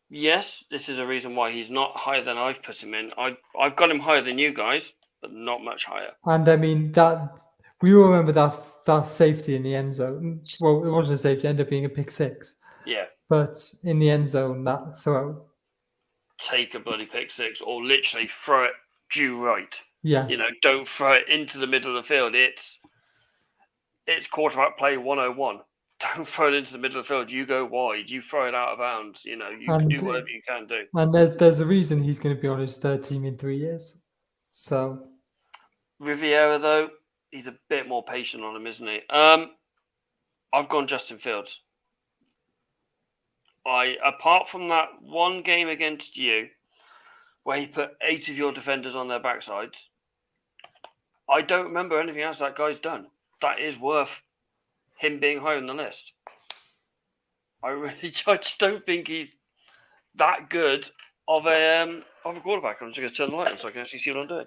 Yes, this is a reason why he's not higher than I've put him in. I've got him higher than you guys, but not much higher. And I mean that we all remember that safety in the end zone. Well, it wasn't a safety; it ended up being a pick six. Yeah, But in the end zone, that throw. take a bloody pick six, or literally throw it due right. Yes. Don't throw it into the middle of the field. It's quarterback play 101. Don't throw it into the middle of the field. You go wide. You throw it out of bounds. You can do whatever you can do. And there's a reason he's going to be on his third team in 3 years. So Riviera, though, he's a bit more patient on him, isn't he? I've gone Justin Fields. Apart from that one game against you, where he put 8 of your defenders on their backsides, I don't remember anything else that guy's done that is worth him being high on the list. I just don't think he's that good of a quarterback. I'm just going to turn the light on so I can actually see what I'm doing.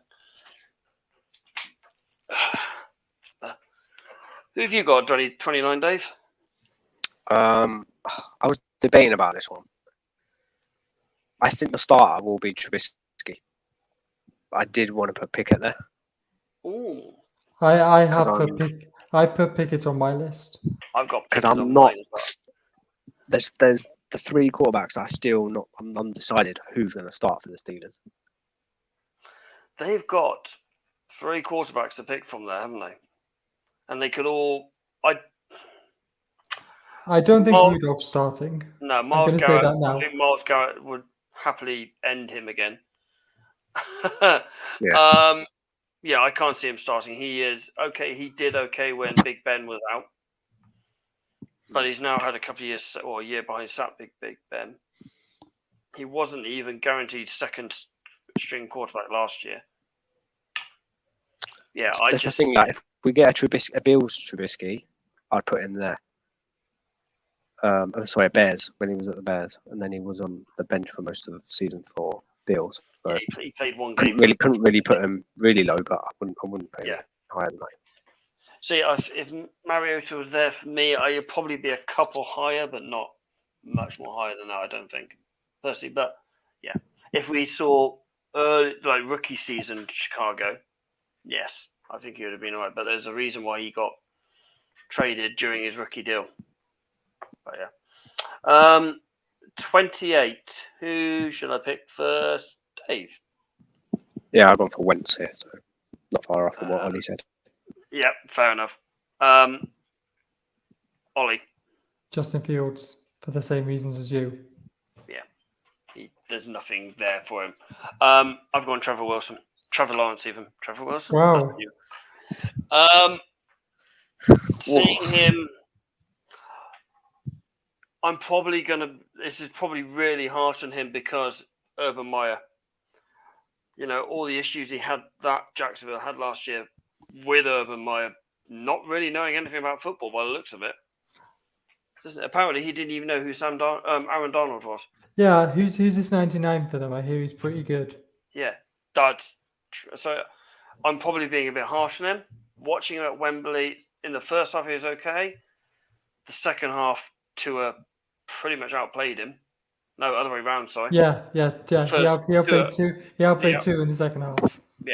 Who have you got, 29, Dave? I was debating about this one. I think the starter will be Trubisky. I did want to put Pickett there. Ooh. I put Pickett on my list. I've got because Pickett I'm on not. mine as well. There's the 3 quarterbacks that I'm undecided who's going to start for the Steelers. They've got 3 quarterbacks to pick from there, haven't they? And they could all. I don't think Rudolph's starting. No, Miles say Garrett. that now. I think Miles Garrett would happily end him again. Yeah. Yeah, I can't see him starting. He is okay. He did okay when Big Ben was out, but he's now had a couple of years or a year behind Big Ben. He wasn't even guaranteed second string quarterback last year. Yeah, That's the thing. Like, if we get a Bills Trubisky, I'd put him there. Bears, when he was at the Bears, and then he was on the bench for most of the season for Bills. So he played one game. Couldn't really put him really low, but I wouldn't put him higher than that. See, if Mariota was there for me, I'd probably be a couple higher, but not much more higher than that, I don't think, personally. But yeah, if we saw rookie season Chicago, yes, I think he would have been all right. But there's a reason why he got traded during his rookie deal. But yeah. 28. Who should I pick first? Dave? Yeah, I've gone for Wentz here, so not far off from what Ollie said. Yeah, fair enough. Ollie? Justin Fields, for the same reasons as you. Yeah, there's nothing there for him. I've gone Trevor Wilson. Trevor Lawrence even. Trevor Wilson? Wow. Seeing him... this is probably really harsh on him because Urban Meyer, all the issues he had that Jacksonville had last year with Urban Meyer, not really knowing anything about football by the looks of it. Apparently, he didn't even know who Aaron Donald was. Yeah, who's his 99 for them? I hear he's pretty good. Yeah, so I'm probably being a bit harsh on him. Watching him at Wembley, in the first half he was okay. The second half, Tua pretty much outplayed him. No, other way around, sorry. Yeah. He outplayed two in the second half. Yeah.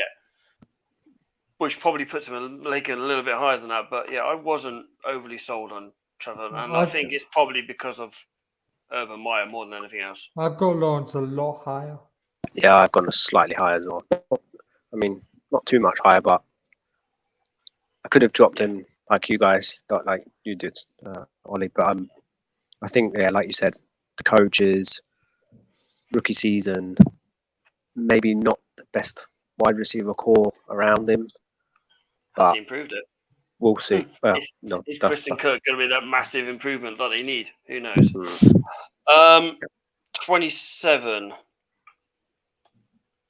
Which probably puts him a little bit higher than that. But yeah, I wasn't overly sold on Trevor. And I think it's probably because of Urban Meyer more than anything else. I've got Lawrence a lot higher. Yeah, I've gone slightly higher as well. I mean, not too much higher, but I could have dropped him like you guys, like you did, Ollie. But I think, like you said, the coaches, rookie season, maybe not the best wide receiver core around him. Has he improved it? We'll see. Well, no, is Kristen Kirk going to be that massive improvement that they need? Who knows? 27.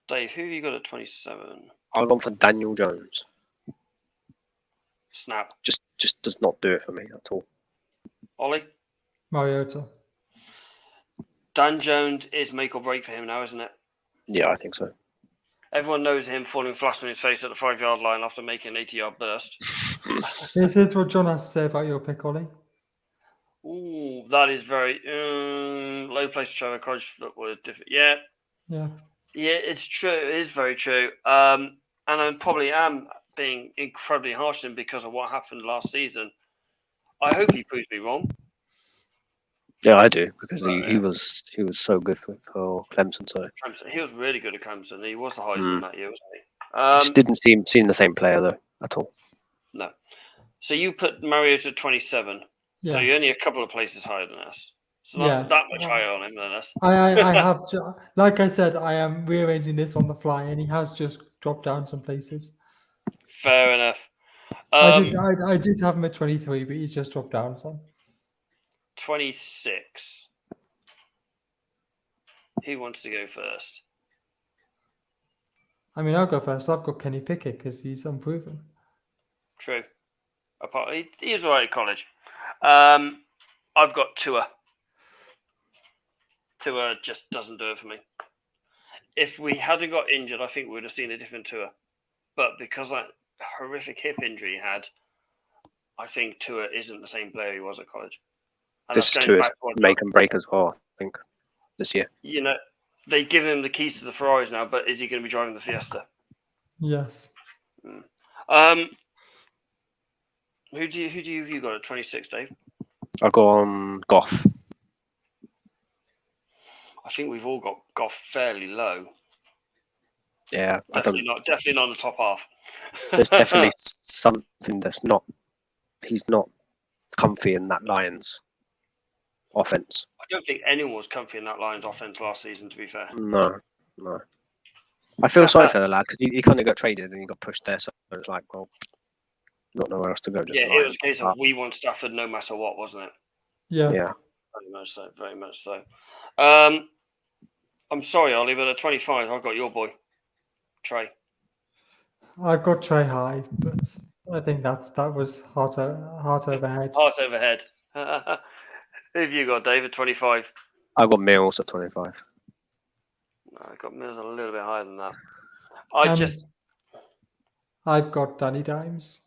Dave, who have you got at 27? I've gone for Daniel Jones. Snap. Just does not do it for me at all. Ollie? Mariota. Dan Jones is make or break for him now, isn't it? Yeah, I think so. Everyone knows him falling flat on his face at the 5-yard line after making an 80-yard burst. Here's what John has to say about your pick, Ollie. Ooh, that is very low place to travel. College football is different. Yeah, Yeah. it's true. It is very true. And I probably am being incredibly harsh on him because of what happened last season. I hope he proves me wrong. Yeah, I do because he was so good for Clemson. So Clemson, he was really good at Clemson. He was the Heisman that year, wasn't he? just didn't seem the same player though at all. No. So you put Mariota 27. So you're only a Yes. couple of places higher than us. So Yeah. not that much higher on him than us. I have to, like I said, I am rearranging this on the fly, and he has just dropped down some places. Fair enough. I did have him at 23, but he's just dropped down some. 26. Who wants to go first? I mean, I'll go first. I've got Kenny Pickett because he's unproven. True. He was all right at college. I've got Tua. Tua just doesn't do it for me. If we hadn't got injured, I think we would have seen a different Tua. But because that horrific hip injury he had, I think Tua isn't the same player he was at college. And This too is make and break as well. I think this year. You know, they give him the keys to the Ferraris now, but is he going to be driving the Fiesta? Yes. Who do you have you got at 26, Dave? I'll go on Goff. I think we've all got Goff fairly low. Yeah, definitely not in the top half. There's definitely something that's not. He's not comfy in that Lions offense. I don't think anyone was comfy in that Lions offense last season. To be fair, no. I feel sorry for the lad because he kind of got traded and he got pushed there, so it's like, well, not nowhere else to go. Yeah, it was a case of we want Stafford no matter what, wasn't it? Yeah. Very much so. Very much so. I'm sorry, Ollie, but at 25, I've got your boy, Trey. I've got Trey high, but I think that was heart overhead. Heart overhead. Who have you got, David? 25. I got Mills at 25. I got Mills a little bit higher than that. I've got Danny Dimes.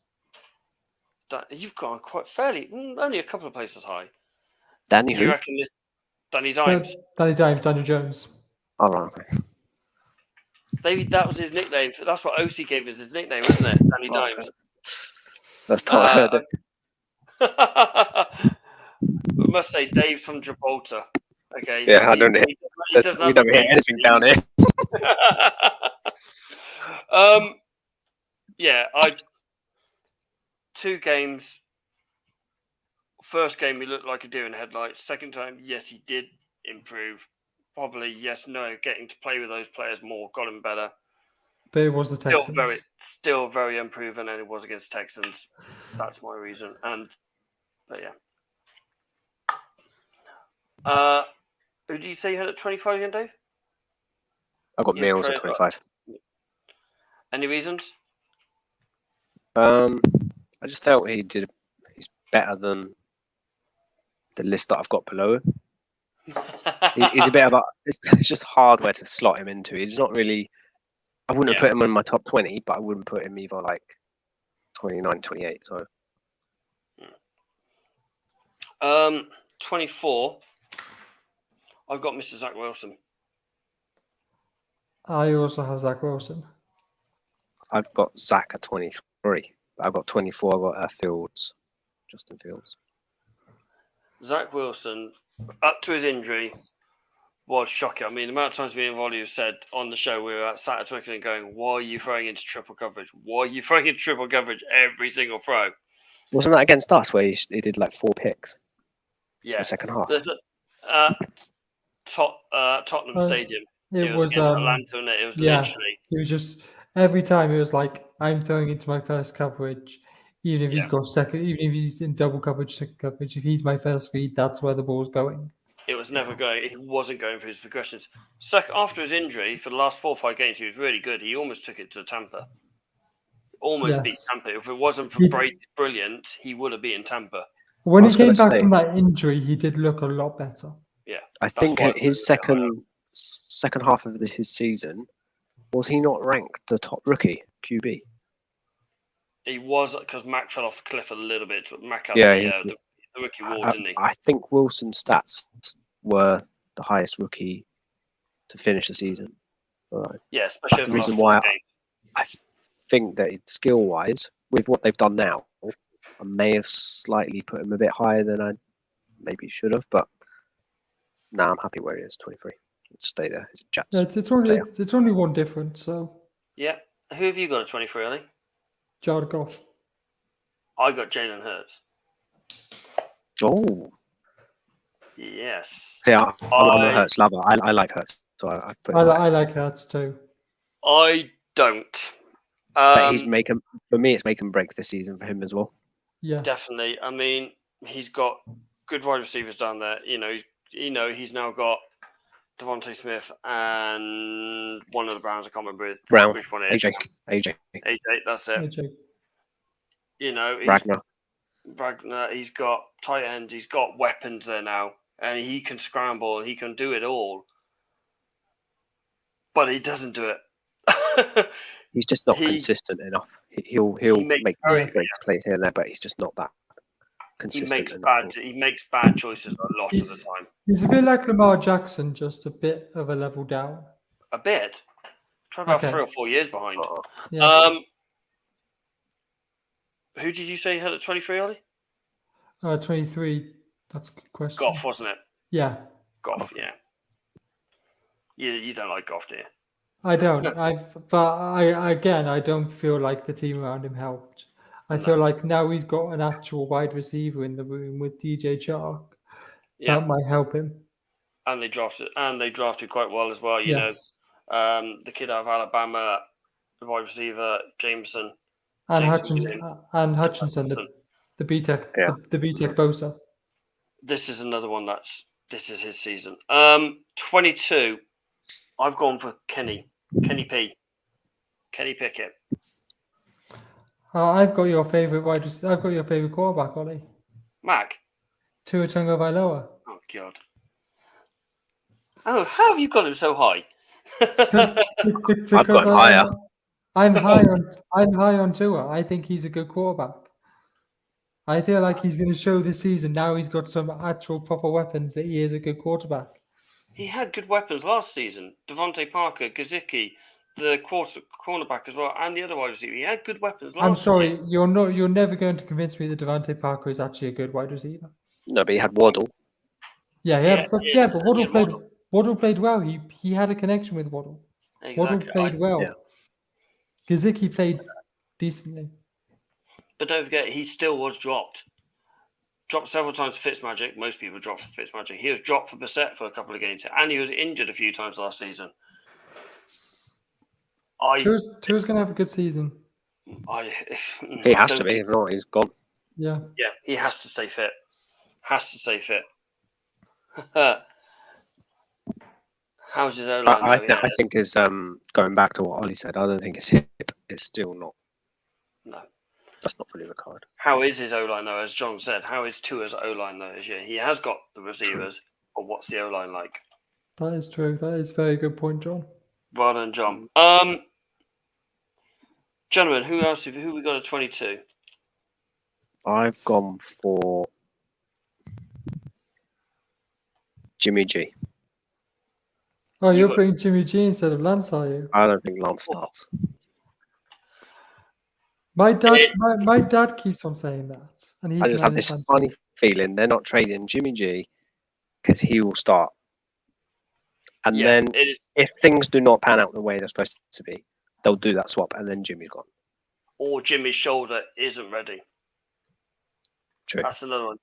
You've gone quite fairly, only a couple of places high. Danny Do who? you reckon this? Danny Dimes. Danny Dimes, Daniel Jones. Oh, right, okay. Maybe that was his nickname. That's what OC gave us his nickname, wasn't it? Danny Dimes. That's not I heard it. I must say, Dave from Gibraltar. Okay. Yeah, I don't know. We don't hear anything down here. Yeah, two games. First game, he looked like a deer in headlights. Second time, yes, he did improve. Probably, yes, no. Getting to play with those players more got him better. But it was the Texans. Still very unproven, and it was against Texans. That's my reason. But yeah. Who did you say you had at 25 again, Dave? I got Mills at 25. Any reasons? I just felt he's better than the list that I've got below him. He's a bit of it's just hard where to slot him into. He's not really. I wouldn't have put him in my top 20, but I wouldn't put him either like 29, 28. So 24. I've got Mr. Zach Wilson. I also have Zach Wilson. I've got Zach at 23. I've got 24. I've got Justin Fields. Zach Wilson, up to his injury, was shocking. I mean, the amount of times me and Volley have said on the show, we were sat at Twickenham going, why are you throwing into triple coverage? Why are you throwing into triple coverage every single throw? Wasn't that against us where he did like 4 picks? Yeah. The second half. Tottenham Stadium. It was against Atlanta, and it was literally. It was just every time it was like, I'm throwing into my first coverage, even if he's got second, even if he's in double coverage, second coverage. If he's my first feed, that's where the ball's going. It was never going. He wasn't going for his progressions. After his injury, for the last 4 or 5 games, he was really good. He almost took it to Tampa. Almost beat Tampa. If it wasn't for Brady's brilliance, he would have beaten Tampa. When he came back from that injury, he did look a lot better. Yeah, I think his second half of his season, was he not ranked the top rookie QB? He was, because Mac fell off the cliff a little bit. Mac had the the rookie award, didn't he? I think Wilson's stats were the highest rookie to finish the season. Right. Yeah, especially That's over the the last reason 4 why games. I think that skill-wise, with what they've done now, I may have slightly put him a bit higher than I maybe should have, but now I'm happy where he is, 23. Let's stay there. He's a Jets Yeah, it's player. only one difference. So Yeah. Who have you got at 23, Ollie? Jared Goff. I got Jalen Hurts. Oh, Yes. yeah, I'm a I Hurts lover. I like Hurts, so I put him I like Hurts too. I don't. But he's making, for me, it's make and break this season for him as well. Yes, Definitely. I mean, he's got good wide receivers down there. He's now got Devontae Smith and one of the Browns. I can't remember Brown, which one it is. AJ, AJ, that's it. AJ. Ragnar. He's got tight ends. He's got weapons there now, and he can scramble. He can do it all, but he doesn't do it. He's just not consistent enough. He'll make great plays here and there, but he's just not that consistent. He makes bad choices a lot of the time. He's a bit like Lamar Jackson, just a bit of a level down. A bit. Try about 3 or 4 years behind. Yeah. Who did you say you had at 23, Ollie? 23. That's a good question. Goff, wasn't it? Yeah. Goff, yeah. You don't like Goff, do you? I don't. I don't feel like the team around him helped. I feel like now he's got an actual wide receiver in the room with DJ Chark. Yeah. That might help him. And they drafted quite well as well. Yes. The kid out of Alabama, the wide receiver, Jameson. And Hutchinson, the B-Tech, the B-Tech Bosa. This is another one this is his season. 22. I've gone for Kenny Pickett. I've got your favorite wide receiver. I've got your favorite quarterback, Ollie. Mac. Tua Tagovailoa. Oh God. Oh, how have you got him so high? Because I've got him higher. I'm high on Tua. I think he's a good quarterback. I feel like he's going to show this season. Now he's got some actual proper weapons that he is a good quarterback. He had good weapons last season. Devontae Parker, Gesicki, the cornerback as well, and the other wide receiver. He had good weapons last season. I'm sorry, you're never going to convince me that Devontae Parker is actually a good wide receiver. No, but he had Waddle. But Waddle played well. He had a connection with Waddle. Exactly. Waddle played well. Yeah. Gesicki played decently. But don't forget, he still was dropped. Dropped several times for Fitzmagic. Most people dropped for Fitzmagic. He was dropped for Bissett for a couple of games, and he was injured a few times last season. Tua's going to have a good season. He has to be. If not, he's gone. Yeah. Yeah, he has to stay fit. How's his O-line? I think is going back to what Ollie said. I don't think his hip is still not. No. That's not really required. How is his O-line though? As John said, how is Tua's O-line though? He has got the receivers, but what's the O-line like? That is true. That is a very good point, John. Well done, John. Gentlemen, who we got at 22? I've gone for Jimmy G. Oh, you're putting Jimmy G instead of Lance, are you? I don't think Lance starts. My dad keeps on saying that, and he's I just have this funny feeling they're not trading Jimmy G because he will start, and then if things do not pan out the way they're supposed to be, they'll do that swap, and then Jimmy's gone. Or Jimmy's shoulder isn't ready. True. That's another one.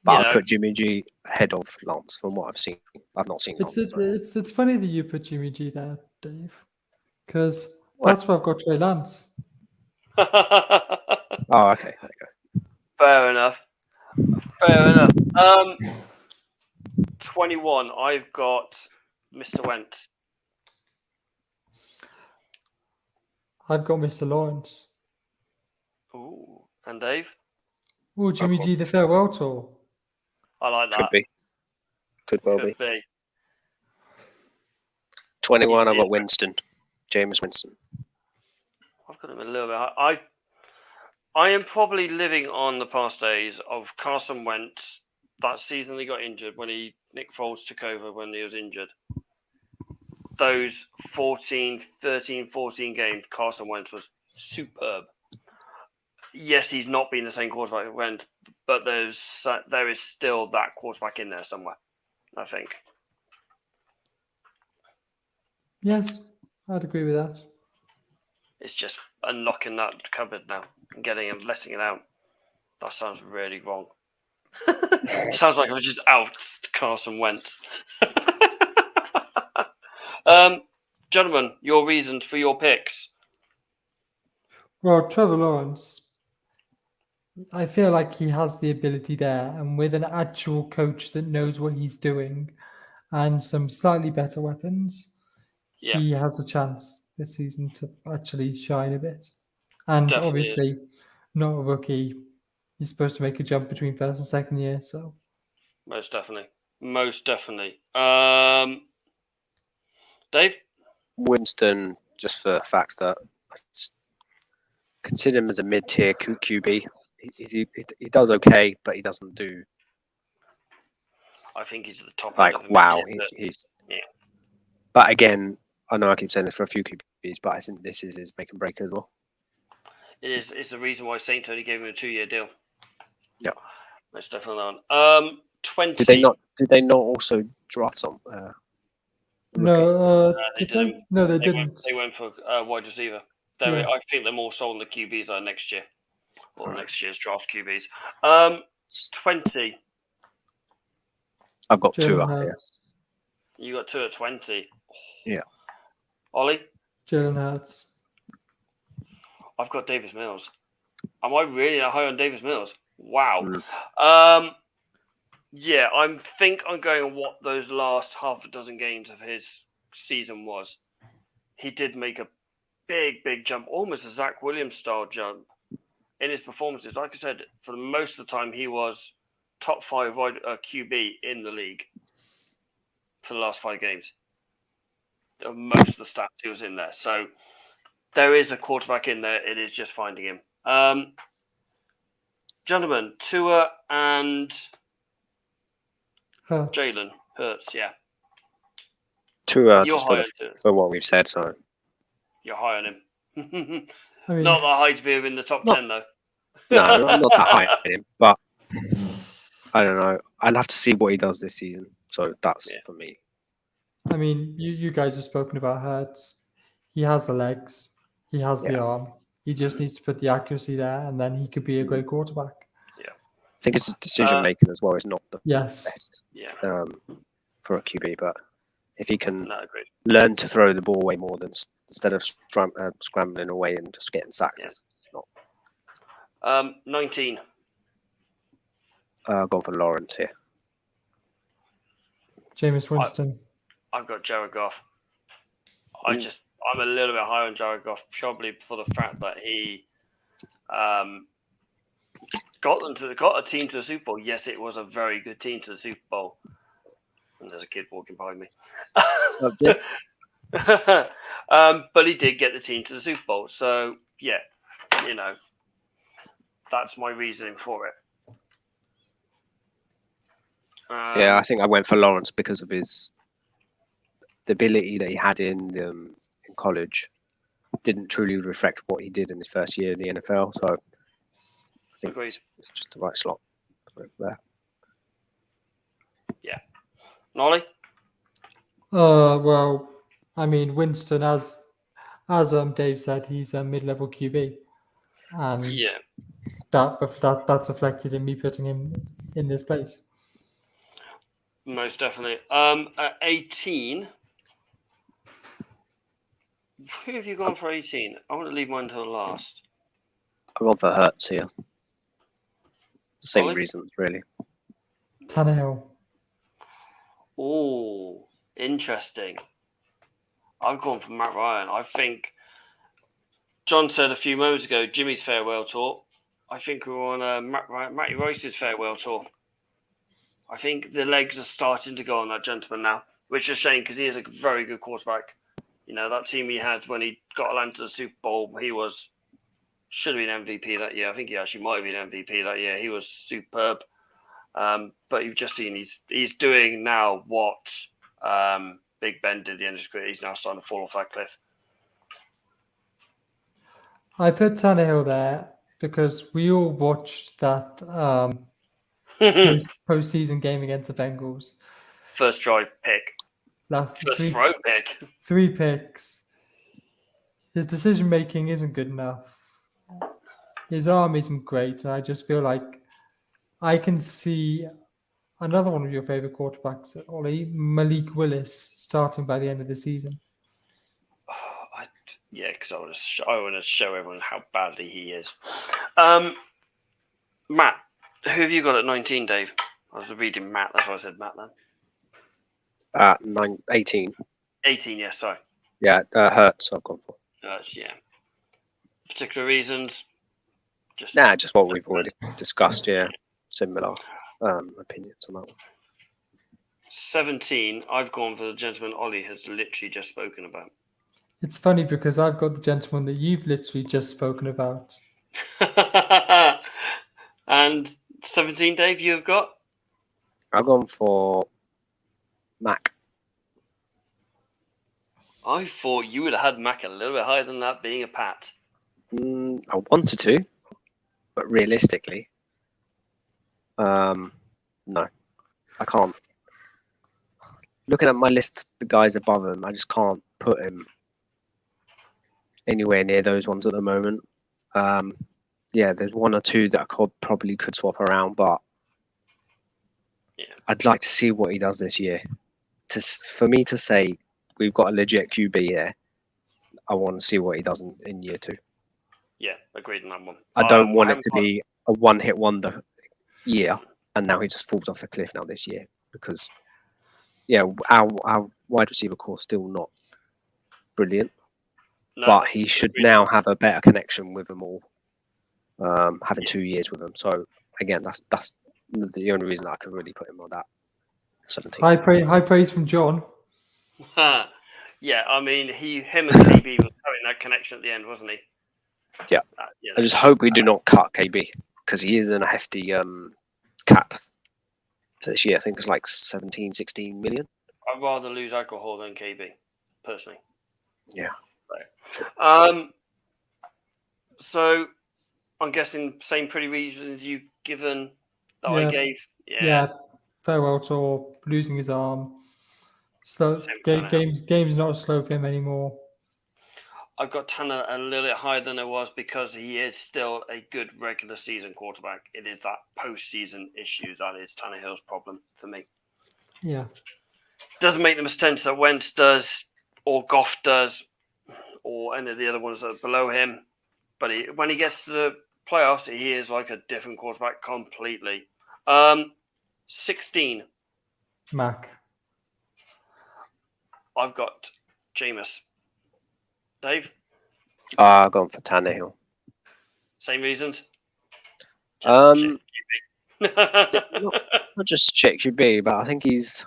But I'll put Jimmy G ahead of Lance from what I've seen. I've not seen Lance. It's funny that you put Jimmy G there, Dave, because that's where I've got Trey Lance. Oh, okay. There you go. Fair enough. 21. I've got Mr. Wentz. I've got Mr. Lawrence. Ooh, and Dave? Ooh, Jimmy G, the farewell tour. I like that. Could be. Could well be. 21. I've got Winston. Jameis Winston. I've got him a little bit. I am probably living on the past days of Carson Wentz. That season he got injured when Nick Foles took over when he was injured. Those 13, 14 games, Carson Wentz was superb. Yes, he's not been the same quarterback Wentz, but there is still that quarterback in there somewhere, I think. Yes, I'd agree with that. It's just unlocking that cupboard now and letting it out. That sounds really wrong. Sounds like I just out Carson Wentz. Gentlemen, your reasons for your picks. Well, Trevor Lawrence, I feel like he has the ability there, and with an actual coach that knows what he's doing and some slightly better weapons, he has a chance this season to actually shine a bit. And Definitely obviously, not a rookie. He's supposed to make a jump between first and second year, so. Most definitely. Dave? Winston, just for the fact that I consider him as a mid-tier QB. He does okay, but he doesn't do. I think he's at the top like end of wow. He's yeah. But again, I know I keep saying this for a few QBs, but I think this is his make and break as well. It is. It's the reason why Saints only gave him a 2-year deal. Yeah, most definitely not. 20. Did they not also draft some? No, they didn't. No, they didn't. They went for wide receiver. Yeah. I think they're more sold on the QBs next year, or next year's draft QBs. 20. I've got two up here. You got two at 20. Yeah. Ollie? Jalen Hurts. I've got Davis Mills. Am I really high on Davis Mills? Wow. Yeah, I think I'm going on what those last half a dozen games of his season was. He did make a big jump, almost a Zach Williams style jump in his performances. Like I said, for most of the time, he was top 5 QB in the league for the last 5 games. Most of the stats he was in there. So there is a quarterback in there. It is just finding him. Gentlemen, Tua and Jalen Hurts, yeah. Tua, you're just high for what we've said, so. You're high on him. Not that high to be in the top 10, though. No, I'm not that high on him, but I don't know. I'll have to see what he does this season. So that's for me. I mean, you guys have spoken about Hurts. He has the legs. He has the arm. He just needs to put the accuracy there, and then he could be a great quarterback. Yeah. I think his decision making as well is not the best for a QB, but if he can learn to throw the ball way more than instead of scrambling away and just getting sacks, it's not. 19. Gone for Lawrence here. Jameis Winston. I've got Jared Goff. I'm a little bit high on Jared Goff, probably for the fact that he got a team to the Super Bowl. Yes, it was a very good team to the Super Bowl. And there's a kid walking behind me. But he did get the team to the Super Bowl. So, yeah, that's my reasoning for it. I think I went for Lawrence because of the ability that he had in college. Didn't truly reflect what he did in his first year in the NFL. So, I think it's just the right slot there. Yeah. Nolly? Well, I mean, Winston, as Dave said, he's a mid-level QB, and that's reflected in me putting him in this place. Most definitely. At 18, who have you gone for 18? I want to leave mine until last. I've gone for Hurts here. Same reasons, really. Tannehill. Oh, interesting. I've gone for Matt Ryan. I think John said a few moments ago, Jimmy's farewell tour. I think we're on Matty Rice's farewell tour. I think the legs are starting to go on that gentleman now, which is a shame because he is a very good quarterback. That team he had when he got Atlanta to the Super Bowl, he was Should have been MVP that year. I think he actually might have been MVP that year. He was superb. But you've just seen he's doing now what Big Ben did at the end of his career. He's now starting to fall off that cliff. I put Tannehill there because we all watched that postseason game against the Bengals. First drive pick. First throw pick. 3 picks. His decision making isn't good enough. His arm isn't great, and I just feel like I can see another one of your favorite quarterbacks, Ollie, Malik Willis, starting by the end of the season. Because I want to show everyone how badly he is. Matt, who have you got at 19, Dave? I was reading Matt. That's why I said Matt then. 18. 18, yes, sorry. Yeah, Hurts I've gone for. Yeah. Particular reasons? Just what we've already discussed, yeah. Similar opinions on that one. 17, I've gone for the gentleman Ollie has literally just spoken about. It's funny because I've got the gentleman that you've literally just spoken about. And 17, Dave, you've got? I've gone for Mac. I thought you would have had Mac a little bit higher than that, being a Pat. I wanted to, but realistically, no, I can't. Looking at my list, the guys above him, I just can't put him anywhere near those ones at the moment. There's one or two that I probably could swap around, but I'd like to see what he does this year. For me to say we've got a legit QB here, I want to see what he does in year 2. Yeah, agreed on that one. I don't want it to be a one-hit wonder year, and now he just falls off a cliff now this year because, our wide receiver core still not brilliant, but he should now have a better connection with them all, having 2 years with them. So again, that's the only reason that I could really put him on that 17. High praise from John. Yeah, I mean, him and KB was having that connection at the end, wasn't he? Yeah. I just hope we do not cut KB because he is in a hefty cap this year. I think it's like 17, 16 million. I'd rather lose alcohol than KB, personally. Yeah. Right. So I'm guessing same pretty reasons you've given that I gave. Yeah. Farewell tour, losing his arm. Slow game's not slow for him anymore. I've got Tanner a little bit higher than it was because he is still a good regular season quarterback. It is that postseason issue that is Tannehill's problem for me. Yeah. Doesn't make the mistakes that Wentz does or Goff does or any of the other ones that are below him. But when he gets to the playoffs, he is like a different quarterback completely. 16. Mac. I've got Jameis. Dave? I've gone for Tannehill. Same reasons? Not just check QB, but I think is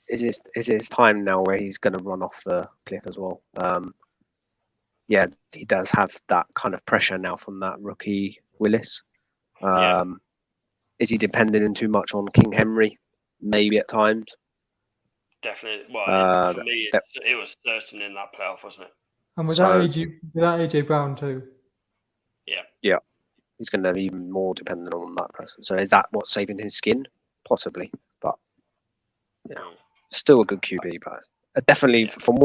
his time now where he's going to run off the cliff as well. He does have that kind of pressure now from that rookie Willis. Is he dependent too much on King Henry? Maybe at times. Definitely. Well, for me, it was certain in that playoff, wasn't it? And without AJ Brown too. Yeah. He's going to be even more dependent on that person. So is that what's saving his skin? Possibly, but still a good QB. But definitely from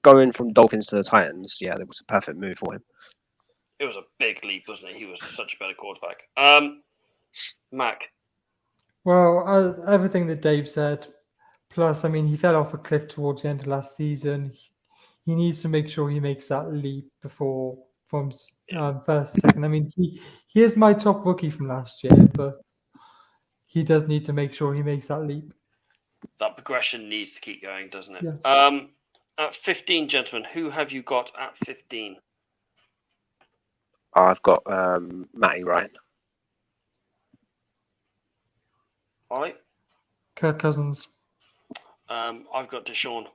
going from Dolphins to the Titans, it was a perfect move for him. It was a big leap, wasn't it? He was such a better quarterback. Mac. Well, everything that Dave said. Plus, I mean, he fell off a cliff towards the end of last season. He needs to make sure he makes that leap from first to second. I mean, he is my top rookie from last year, but he does need to make sure he makes that leap. That progression needs to keep going, doesn't it? Yes. At 15, gentlemen, who have you got at 15? I've got Matty Ryan. All right. Kirk Cousins. I've got Deshaun.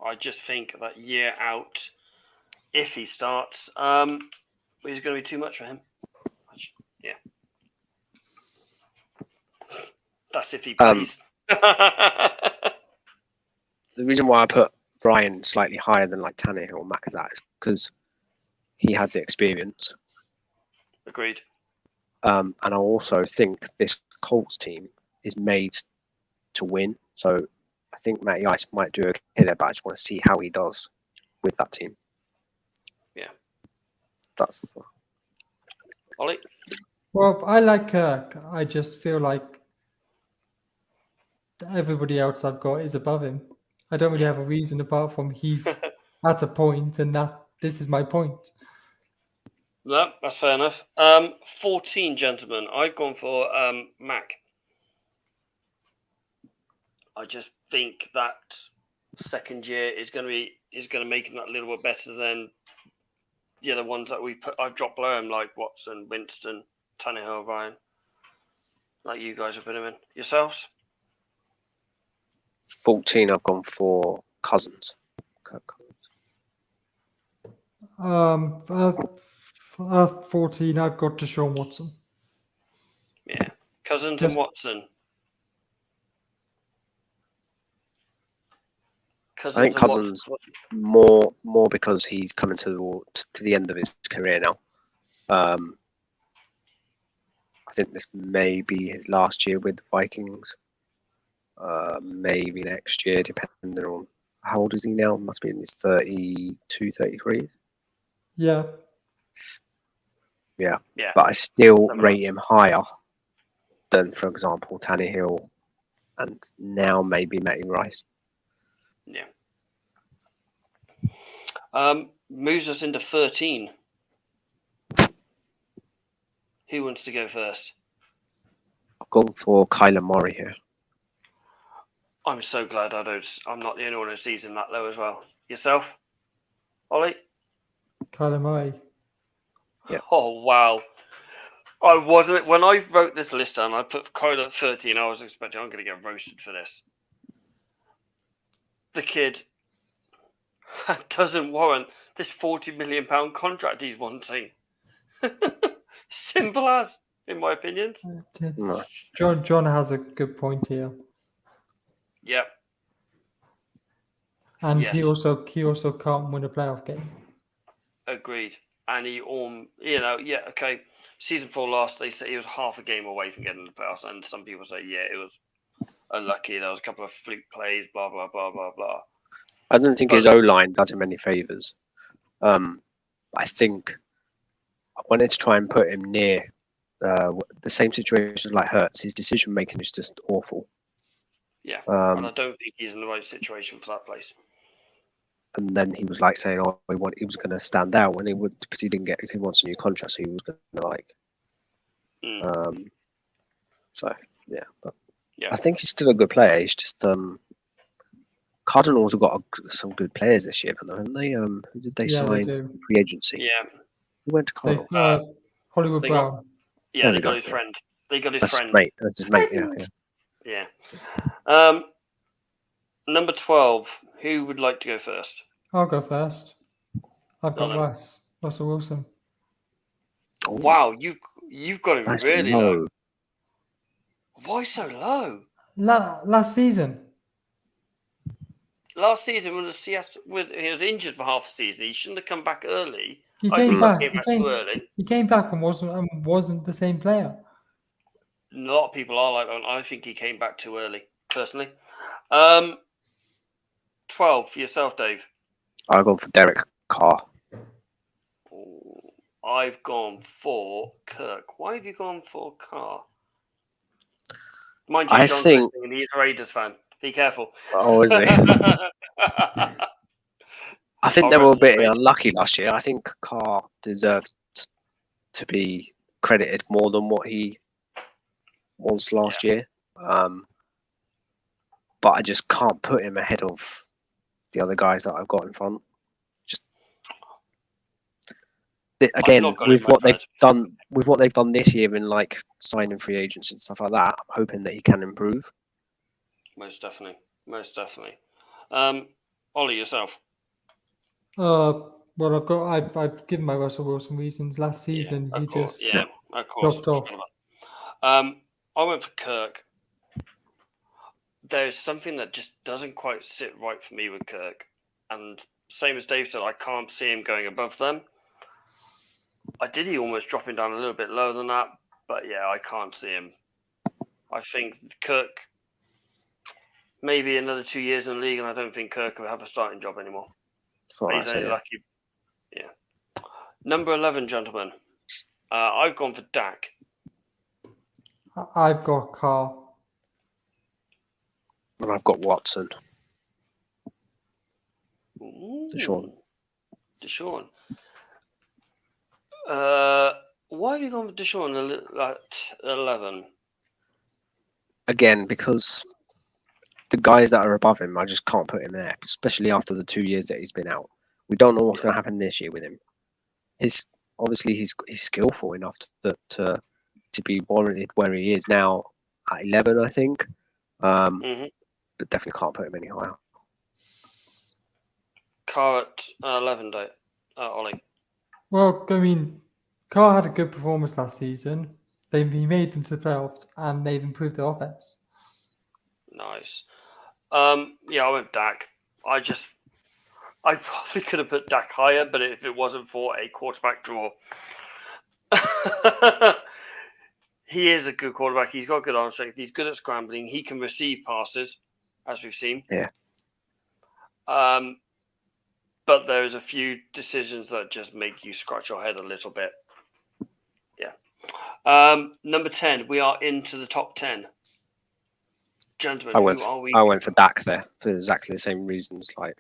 I just think that year out, if he starts, he's going to be too much for him. Yeah. That's if he plays. The reason why I put Ryan slightly higher than like Tannehill or Macazat is because he has the experience. Agreed. And I also think this Colts team is made to win. So I think Matty Ice might do okay there, but I just want to see how he does with that team. Yeah. That's Ollie? Well, I like Kirk. I just feel like everybody else I've got is above him. I don't really have a reason apart from he's at a point, and that this is my point. No, that's fair enough. 14, gentlemen. I've gone for Mac. I just think that second year is going to make him that little bit better than the other ones that I've dropped below him, like Watson, Winston, Tannehill, Ryan. Like you guys have put him in yourselves. 14. I've gone for Cousins. Kirk Cousins. 14, I've got Deshaun Watson. Yeah, Cousins Yes. and Watson. I think Cousins more because he's coming to the end of his career now. I think this may be his last year with the Vikings. Maybe next year, depending on how old is he now? Must be in his 32, 33. Yeah. Yeah. Yeah. But I still rate him higher than, for example, Tannehill and now maybe Matty Rice. Yeah. Moves us into 13. Who wants to go first? I've gone for Kyler Murray here. I'm so glad I'm not the only one who sees him that low as well. Yourself, Ollie? Kyler Murray. Yeah. Oh wow! I wasn't when I wrote this list down. I put Kyler at 13. I was expecting I'm going to get roasted for this. The kid doesn't warrant this £40 million contract he's wanting. Simple as, in my opinion. No. John has a good point here. Yep. And Yes. he also can't win a playoff game. Agreed. And he okay. Season 4 last, they say he was half a game away from getting the playoffs, and some people say, yeah, it was unlucky. There was a couple of fluke plays, blah blah blah blah blah. I don't think his O-line does him any favours. I think I wanted to try and put him near the same situation like Hurts. His decision making is just awful. Yeah, and I don't think he's in the right situation for that place. And then he was like saying, "Oh, he was going to stand out when he would because he wants a new contract, so he was going to like." So yeah, but I think he's still a good player. He's just Cardinals have got some good players this year, haven't they? Who did they sign? Free agency. Yeah, who went to Cardinals? Hollywood Brown. They got his friend. They got his friend. Mate. That's his mate. Yeah. Number 12. Who would like to go first? I'll go first. I've got Russell Wilson. Oh, wow, you've got him really low. Why so low? Last season. Last season when he was injured for half the season, he shouldn't have come back early. He came back. Too early. He came back and wasn't the same player. A lot of people are like that. I think he came back too early, personally. 12 for yourself, Dave. I'll go for Derek Carr. I've gone for Kirk. Why have you gone for Carr? Mind you, John's listening and he's a Raiders fan. Be careful. Oh, is he? I think they were a bit unlucky last year. I think Carr deserved to be credited more than what he was last year. But I just can't put him ahead of the other guys that I've got in front. Just again, with what they've done this year in like signing free agents and stuff like that, I'm hoping that he can improve. Most definitely. Ollie, yourself. Well, I've given my Russell Wilson reasons. Last season, he just of course. dropped off. I went for Kirk. There's something that just doesn't quite sit right for me with Kirk, and same as Dave said, I can't see him going above them. He almost dropping down a little bit lower than that, but yeah, I can't see him. I think Kirk, maybe another 2 years in the league, and I don't think Kirk will have a starting job anymore. He's only lucky. Yeah. Number 11, gentlemen. I've gone for Dak. I've got Carr. And I've got Watson. Deshaun. Why have you gone for Deshaun at 11? Again, because the guys that are above him, I just can't put him there, especially after the 2 years that he's been out. We don't know what's going to happen this year with him. He's skillful enough to be warranted where he is now at 11, I think. But definitely can't put him any higher. Carr at 11, Ollie. Well, I mean, Carr had a good performance last season. He made them to the playoffs, and they've improved their offense. Nice. I went Dak. I probably could have put Dak higher, but if it wasn't for a quarterback draw, he is a good quarterback. He's got good arm strength. He's good at scrambling. He can receive passes, as we've seen. Yeah. But there's a few decisions that just make you scratch your head a little bit. Yeah. Number 10. We are into the top 10. Gentlemen, who are we? I went for Dak there for exactly the same reasons. Like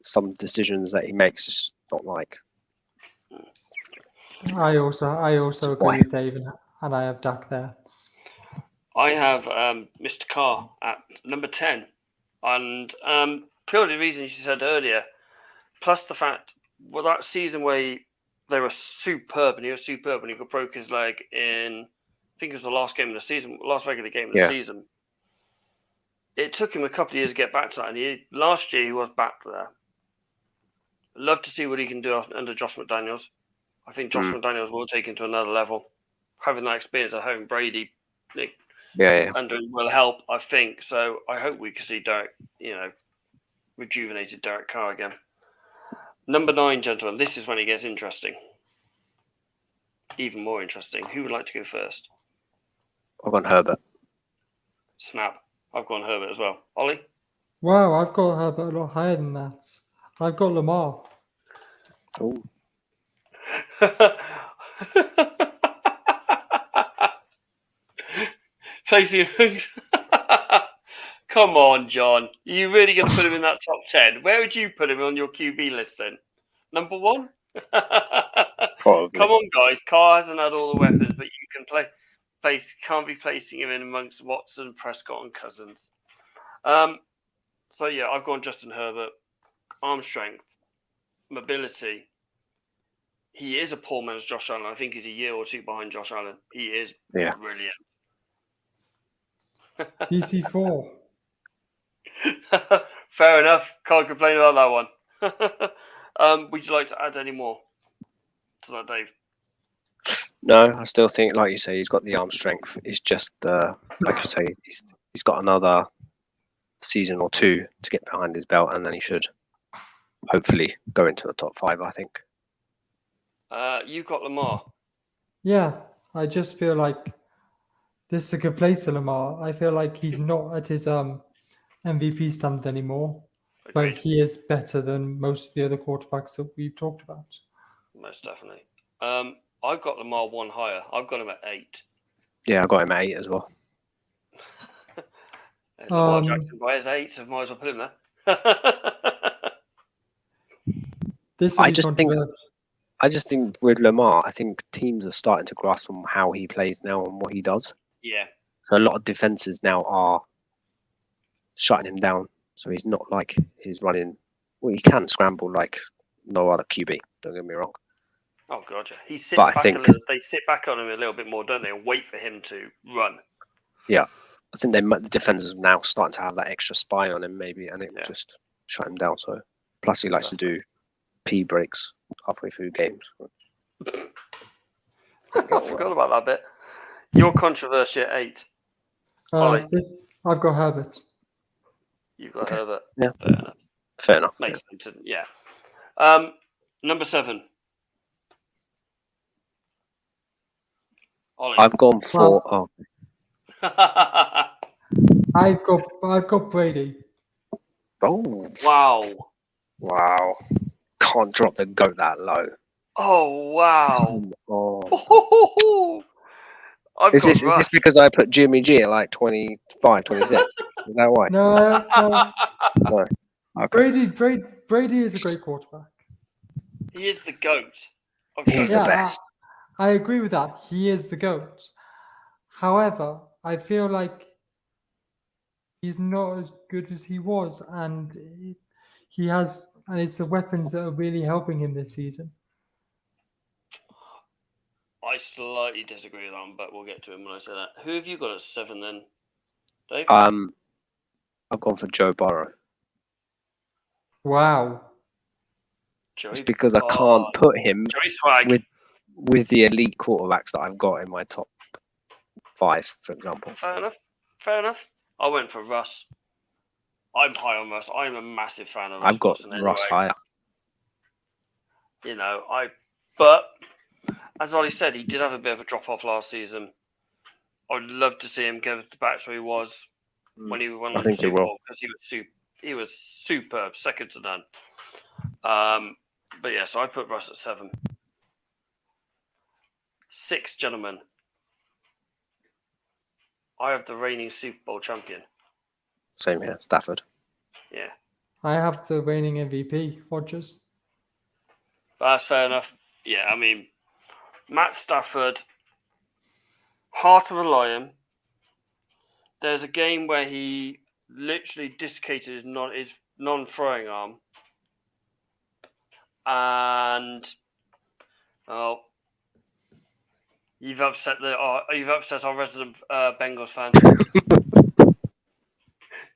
some decisions that he makes is not like. I also agree with Dave, and I have Dak there. I have Mr. Carr at number 10, and purely the reasons you said earlier, plus the fact, that season where they were superb, and he was superb when he broke his leg in, I think it was the last game of the season, last regular game of the season. It took him a couple of years to get back to that, and last year he was back there. I'd love to see what he can do under Josh McDaniels. I think Josh McDaniels will take him to another level. Having that experience at home, Brady, under him will help, I think. So I hope we can see Derek, rejuvenated Derek Carr again. Number 9, gentlemen. This is when it gets interesting. Even more interesting. Who would like to go first? I've gone Herbert. Snap. I've gone Herbert as well. Ollie? Wow, I've got Herbert a lot higher than that. I've got Lamar. Oh. Come on, John. Are you really going to put him in that top 10? Where would you put him on your QB list then? Number 1? Probably. Come on, guys. Carr hasn't had all the weapons, but you can can't be placing him in amongst Watson, Prescott, and Cousins. I've gone Justin Herbert. Arm strength, mobility. He is a poor man's Josh Allen. I think he's a year or two behind Josh Allen. He is brilliant. DC4. Fair enough. Can't complain about that one. Would you like to add any more to that, Dave? No, I still think, like you say, he's got the arm strength. It's just, like you say, he's got another season or two to get behind his belt, and then he should hopefully go into the top 5, I think. You've got Lamar. Yeah, I just feel like this is a good place for Lamar. I feel like he's not at his MVP standard anymore, Agreed. but he is better than most of the other quarterbacks that we've talked about. Most definitely. I've got Lamar one higher. I've got him at 8. Yeah, I got him at 8 as well. Lamar Jackson by his 8, so might as well put him there. I just think with Lamar, I think teams are starting to grasp on how he plays now and what he does. Yeah. So a lot of defenses now are shutting him down. So he's not like he's running. Well, he can scramble like no other QB. Don't get me wrong. Oh god, yeah. He sits back a little. They sit back on him a little bit more, don't they, and wait for him to run. Yeah, I think the defenders are now starting to have that extra spy on him, maybe, and it will just shut him down. So Plus, he likes to do pee breaks halfway through games. I forgot about that bit. Your controversy at 8. Ollie. I've got Herbert. You've got Herbert. Yeah. Fair enough. Fair enough. Makes sense. Yeah. Number 7. Ollie. I've gone for. I've got Brady. Oh. Wow. Can't drop the goat that low. Oh wow. Oh. Is this because I put Jimmy G at like 25, 26? Is that why? No. No. Okay. Brady is a great quarterback. He is the GOAT. He's the best. I agree with that. He is the GOAT. However, I feel like he's not as good as he was, and it's the weapons that are really helping him this season. I slightly disagree with that, but we'll get to him when I say that. Who have you got at 7 then, Dave? I've gone for Joe Burrow. Wow. It's because I can't put him with the elite quarterbacks that I've got in my top 5, for example. Fair enough. I went for Russ. I'm high on Russ. I'm a massive fan of Russ. I've got Russ higher. But as Ollie said, he did have a bit of a drop off last season. I'd love to see him get back to where he was when he won the Super Bowl, because he was superb, second to none. But yeah, so I put Russ at 7. 6, gentlemen. I have the reigning Super Bowl champion. Same here, Stafford. Yeah. I have the reigning MVP, Rodgers. That's fair enough. Yeah, I mean, Matt Stafford, heart of a lion. There's a game where he literally dislocated his non-throwing arm. And you've upset our resident Bengals fan.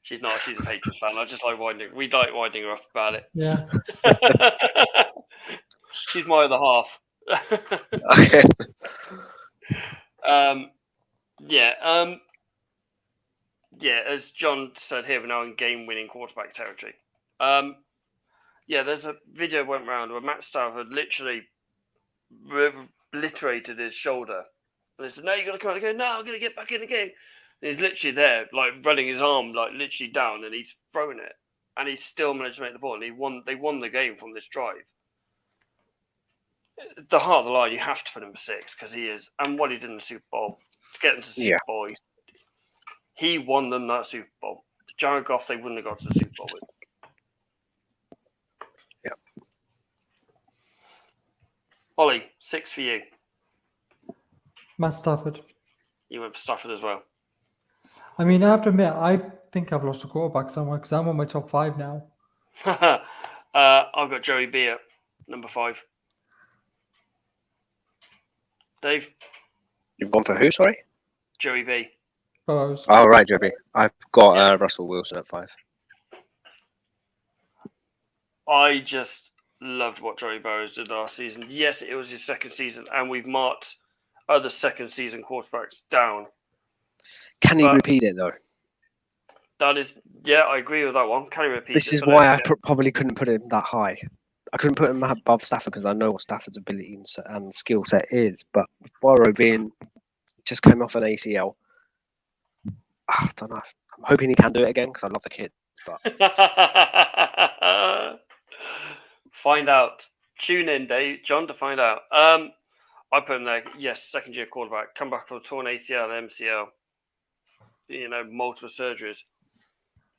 She's not. She's a Patriots fan. I just like winding. We like winding her up about it. Yeah. She's my other half. Okay. As John said here, we're now in game-winning quarterback territory. There's a video went around where Matt Stafford literally obliterated his shoulder. And they said, "No, you got to come out again. No, I'm going to get back in the game." And he's literally there, like running his arm, like literally down, and he's throwing it, and he still managed to make the ball. And they won the game from this drive. The heart of the line, you have to put him 6 because he is, and what he did in the Super Bowl to get into the Super Bowl, he won them that Super Bowl. Jared Goff, they wouldn't have got to the Super Bowl with. Yeah. Ollie, 6 for you. Matt Stafford. You went for Stafford as well. I mean, I have to admit, I think I've lost a quarterback somewhere because I'm on my top 5 now. I've got Joey B at number 5. Dave? You've gone for who, sorry? Joey B. Burrows. Oh, right, Joey B. I've got Russell Wilson at 5. I just loved what Joey Burrows did last season. Yes, it was his second season, and we've marked other second season quarterbacks down. Can he repeat it, though? That is, I agree with that one. Can he repeat it? This is why I probably couldn't put him that high. I couldn't put him above Stafford because I know what Stafford's ability and skill set is. But with Burrow just came off an ACL, I don't know. I'm hoping he can do it again because I love the kid. But find out. Tune in, Dave, John, to find out. I put him there. Yes, second year quarterback. Come back from a torn ACL, MCL. Multiple surgeries.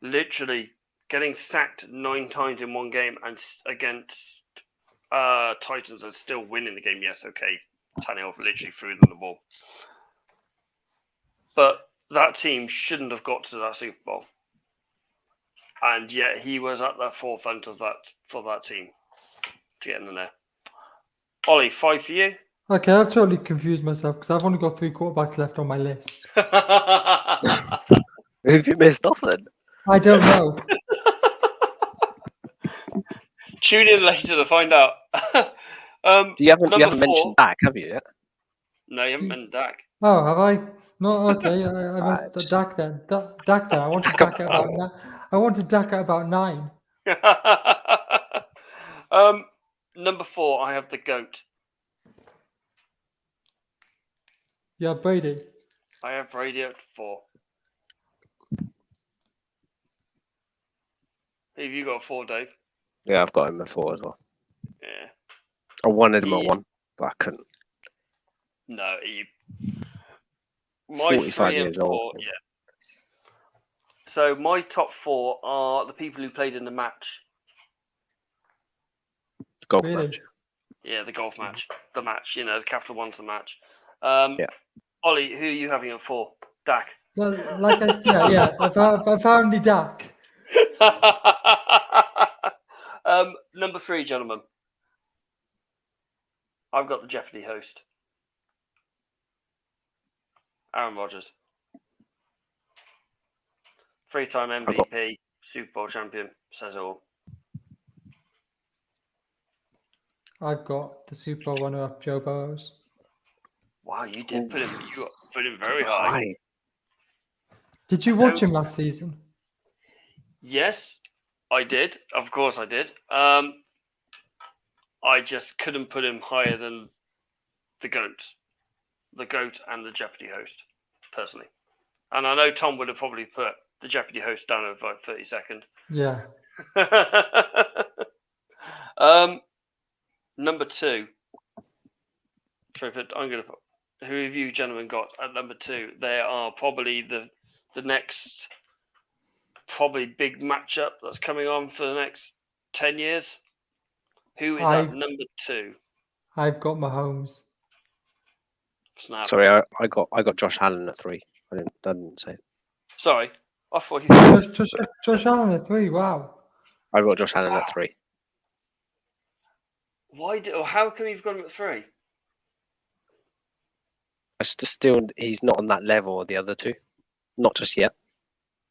Literally getting sacked 9 times in one game and against Titans and still winning the game. Yes, okay. Tannehill literally threw them the ball. But that team shouldn't have got to that Super Bowl. And yet he was at the forefront of that for that team to get in there. Ollie, 5 for you? Okay, I've totally confused myself because I've only got 3 quarterbacks left on my list. Who have you missed off then? I don't know. Tune in later to find out. You haven't number mentioned 4. Dak, have you yet? No, you haven't mentioned Dak. Oh, have I? No, okay. I must just- Dak then. Dak then. I wanted Dak at about. I wanted Dak at about 9. Number 4, I have the GOAT. Yeah, Brady. I have Brady at 4. Who have you got 4, Dave? Yeah, I've got him at 4 as well. Yeah. I wanted him at 1, but I couldn't. No, my 45 3 and years 4. old. Yeah. So my top 4 are the people who played in the match. Golf Really? match. Yeah, the golf match. The match, the Capital One's the match. Yeah. Ollie, who are you having at 4? Dak. Well, I found the Dak. Number 3, gentlemen. I've got the Jeopardy host. Aaron Rodgers. 3-time MVP, Super Bowl champion, says it all. I've got the Super Bowl runner-up, Joe Burrows. Wow, you did put him very high. Did you watch him last season? Yes, I did. Of course I did. I just couldn't put him higher than the GOAT. The GOAT and the Jeopardy host, personally. And I know Tom would have probably put the Jeopardy host down at about 32nd. Yeah. Number 2. I'm going to put. Who have you gentlemen got at number 2? They are probably the next big matchup that's coming on for the next 10 years. Who is at number 2? I've got Mahomes. Snap. Sorry, I got Josh Allen at 3. I didn't say it. Sorry, I thought you. Josh Allen at 3. Wow. I got Josh Allen at 3. How come you've got him at 3? He's not on that level of the other 2. Not just yet.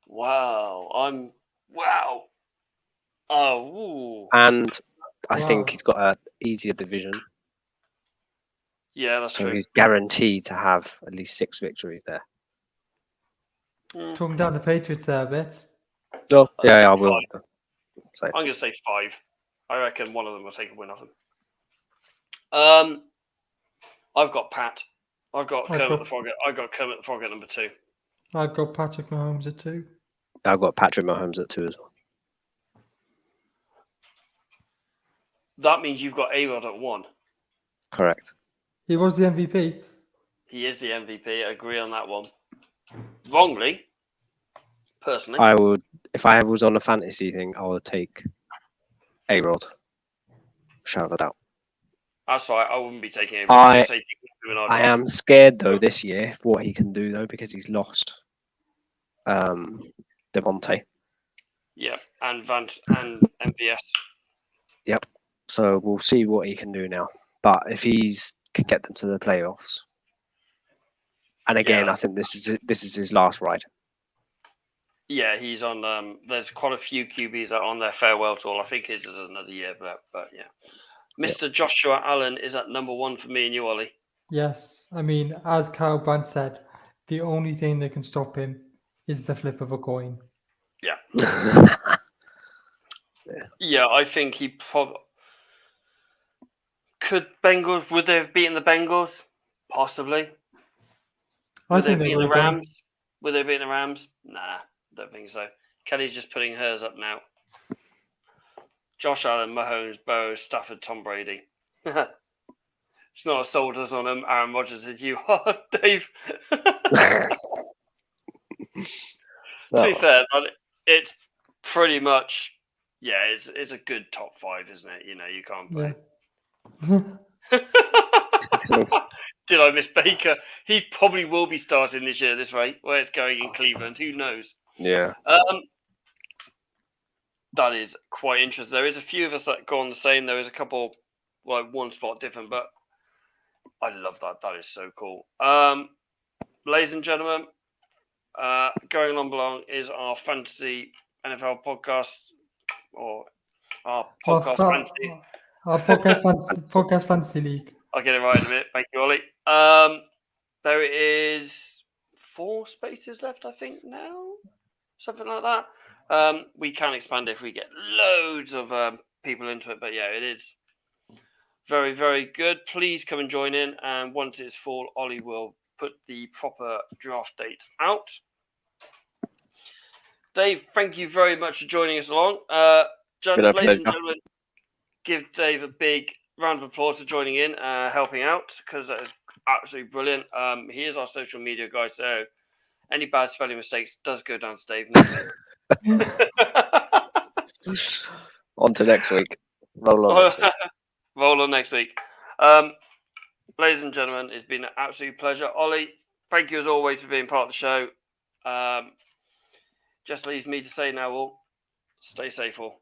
Wow. Wow. Oh. Ooh. And I think he's got an easier division. Yeah, that's so true. he's guaranteed to have at least 6 victories there. Talking down the Patriots there a bit. Oh, yeah, I will. I'm going to say 5. I reckon one of them will take a win off him. I've got Pat. I've got Kermit the Frog. I got Kermit the Frog at number 2. I've got Patrick Mahomes at 2. I've got Patrick Mahomes at 2 as well. That means you've got A-Rod at 1. Correct. He was the MVP. He is the MVP. I agree on that one. Wrongly, personally. I would, if I was on a fantasy thing, I would take A-Rod. Shout it out. That's right. I wouldn't be taking A-Rod. I am scared though this year for what he can do though because he's lost Devontae. Yep, and MVS. Yep. So we'll see what he can do now. But if he's can get them to the playoffs, and again, I think this is his last ride. Yeah, he's on. There's quite a few QBs that are on their farewell tour. I think his is another year, but yeah. Mr. Joshua Allen is at number 1 for me and you, Ollie. Yes, I mean, as Kyle Brandt said, the only thing that can stop him is the flip of a coin. Yeah. Yeah, I think he probably could. Bengals, would they have beaten the Bengals? Possibly. Would they have beaten the Rams? Would they have beaten the Rams? Nah, don't think so. Kelly's just putting hers up now. Josh Allen, Mahomes, Burrows, Stafford, Tom Brady. It's not a soldiers on him. Aaron Rodgers is you. Dave. To be fair, it's pretty much, it's a good top 5, isn't it? You can't play. Yeah. Did I miss Baker? He probably will be starting this year, this rate, where it's going in Cleveland. Who knows? Yeah. That is quite interesting. There is a few of us that go on the same. There is a couple, one spot different, but I love that. That is so cool. Ladies and gentlemen, going along is our fantasy NFL podcast, or Our Our, podcast fa- fancy. our podcast fancy league. I'll get it right in a minute. Thank you, Ollie. There is 4 spaces left, I think, now. Something like that. We can expand if we get loads of people into it. But yeah, it is very, very good. Please come and join in. And once it's full, Ollie will put the proper draft date out. Dave, thank you very much for joining us along. Ladies and gentlemen, give Dave a big round of applause for joining in, helping out, because that is absolutely brilliant. He is our social media guy, so any bad spelling mistakes does go down to Dave. On to next week. Roll on next week. Roll on next week. Ladies and gentlemen, it's been an absolute pleasure. Ollie, thank you as always for being part of the show. Just leaves me to say now, all stay safe all.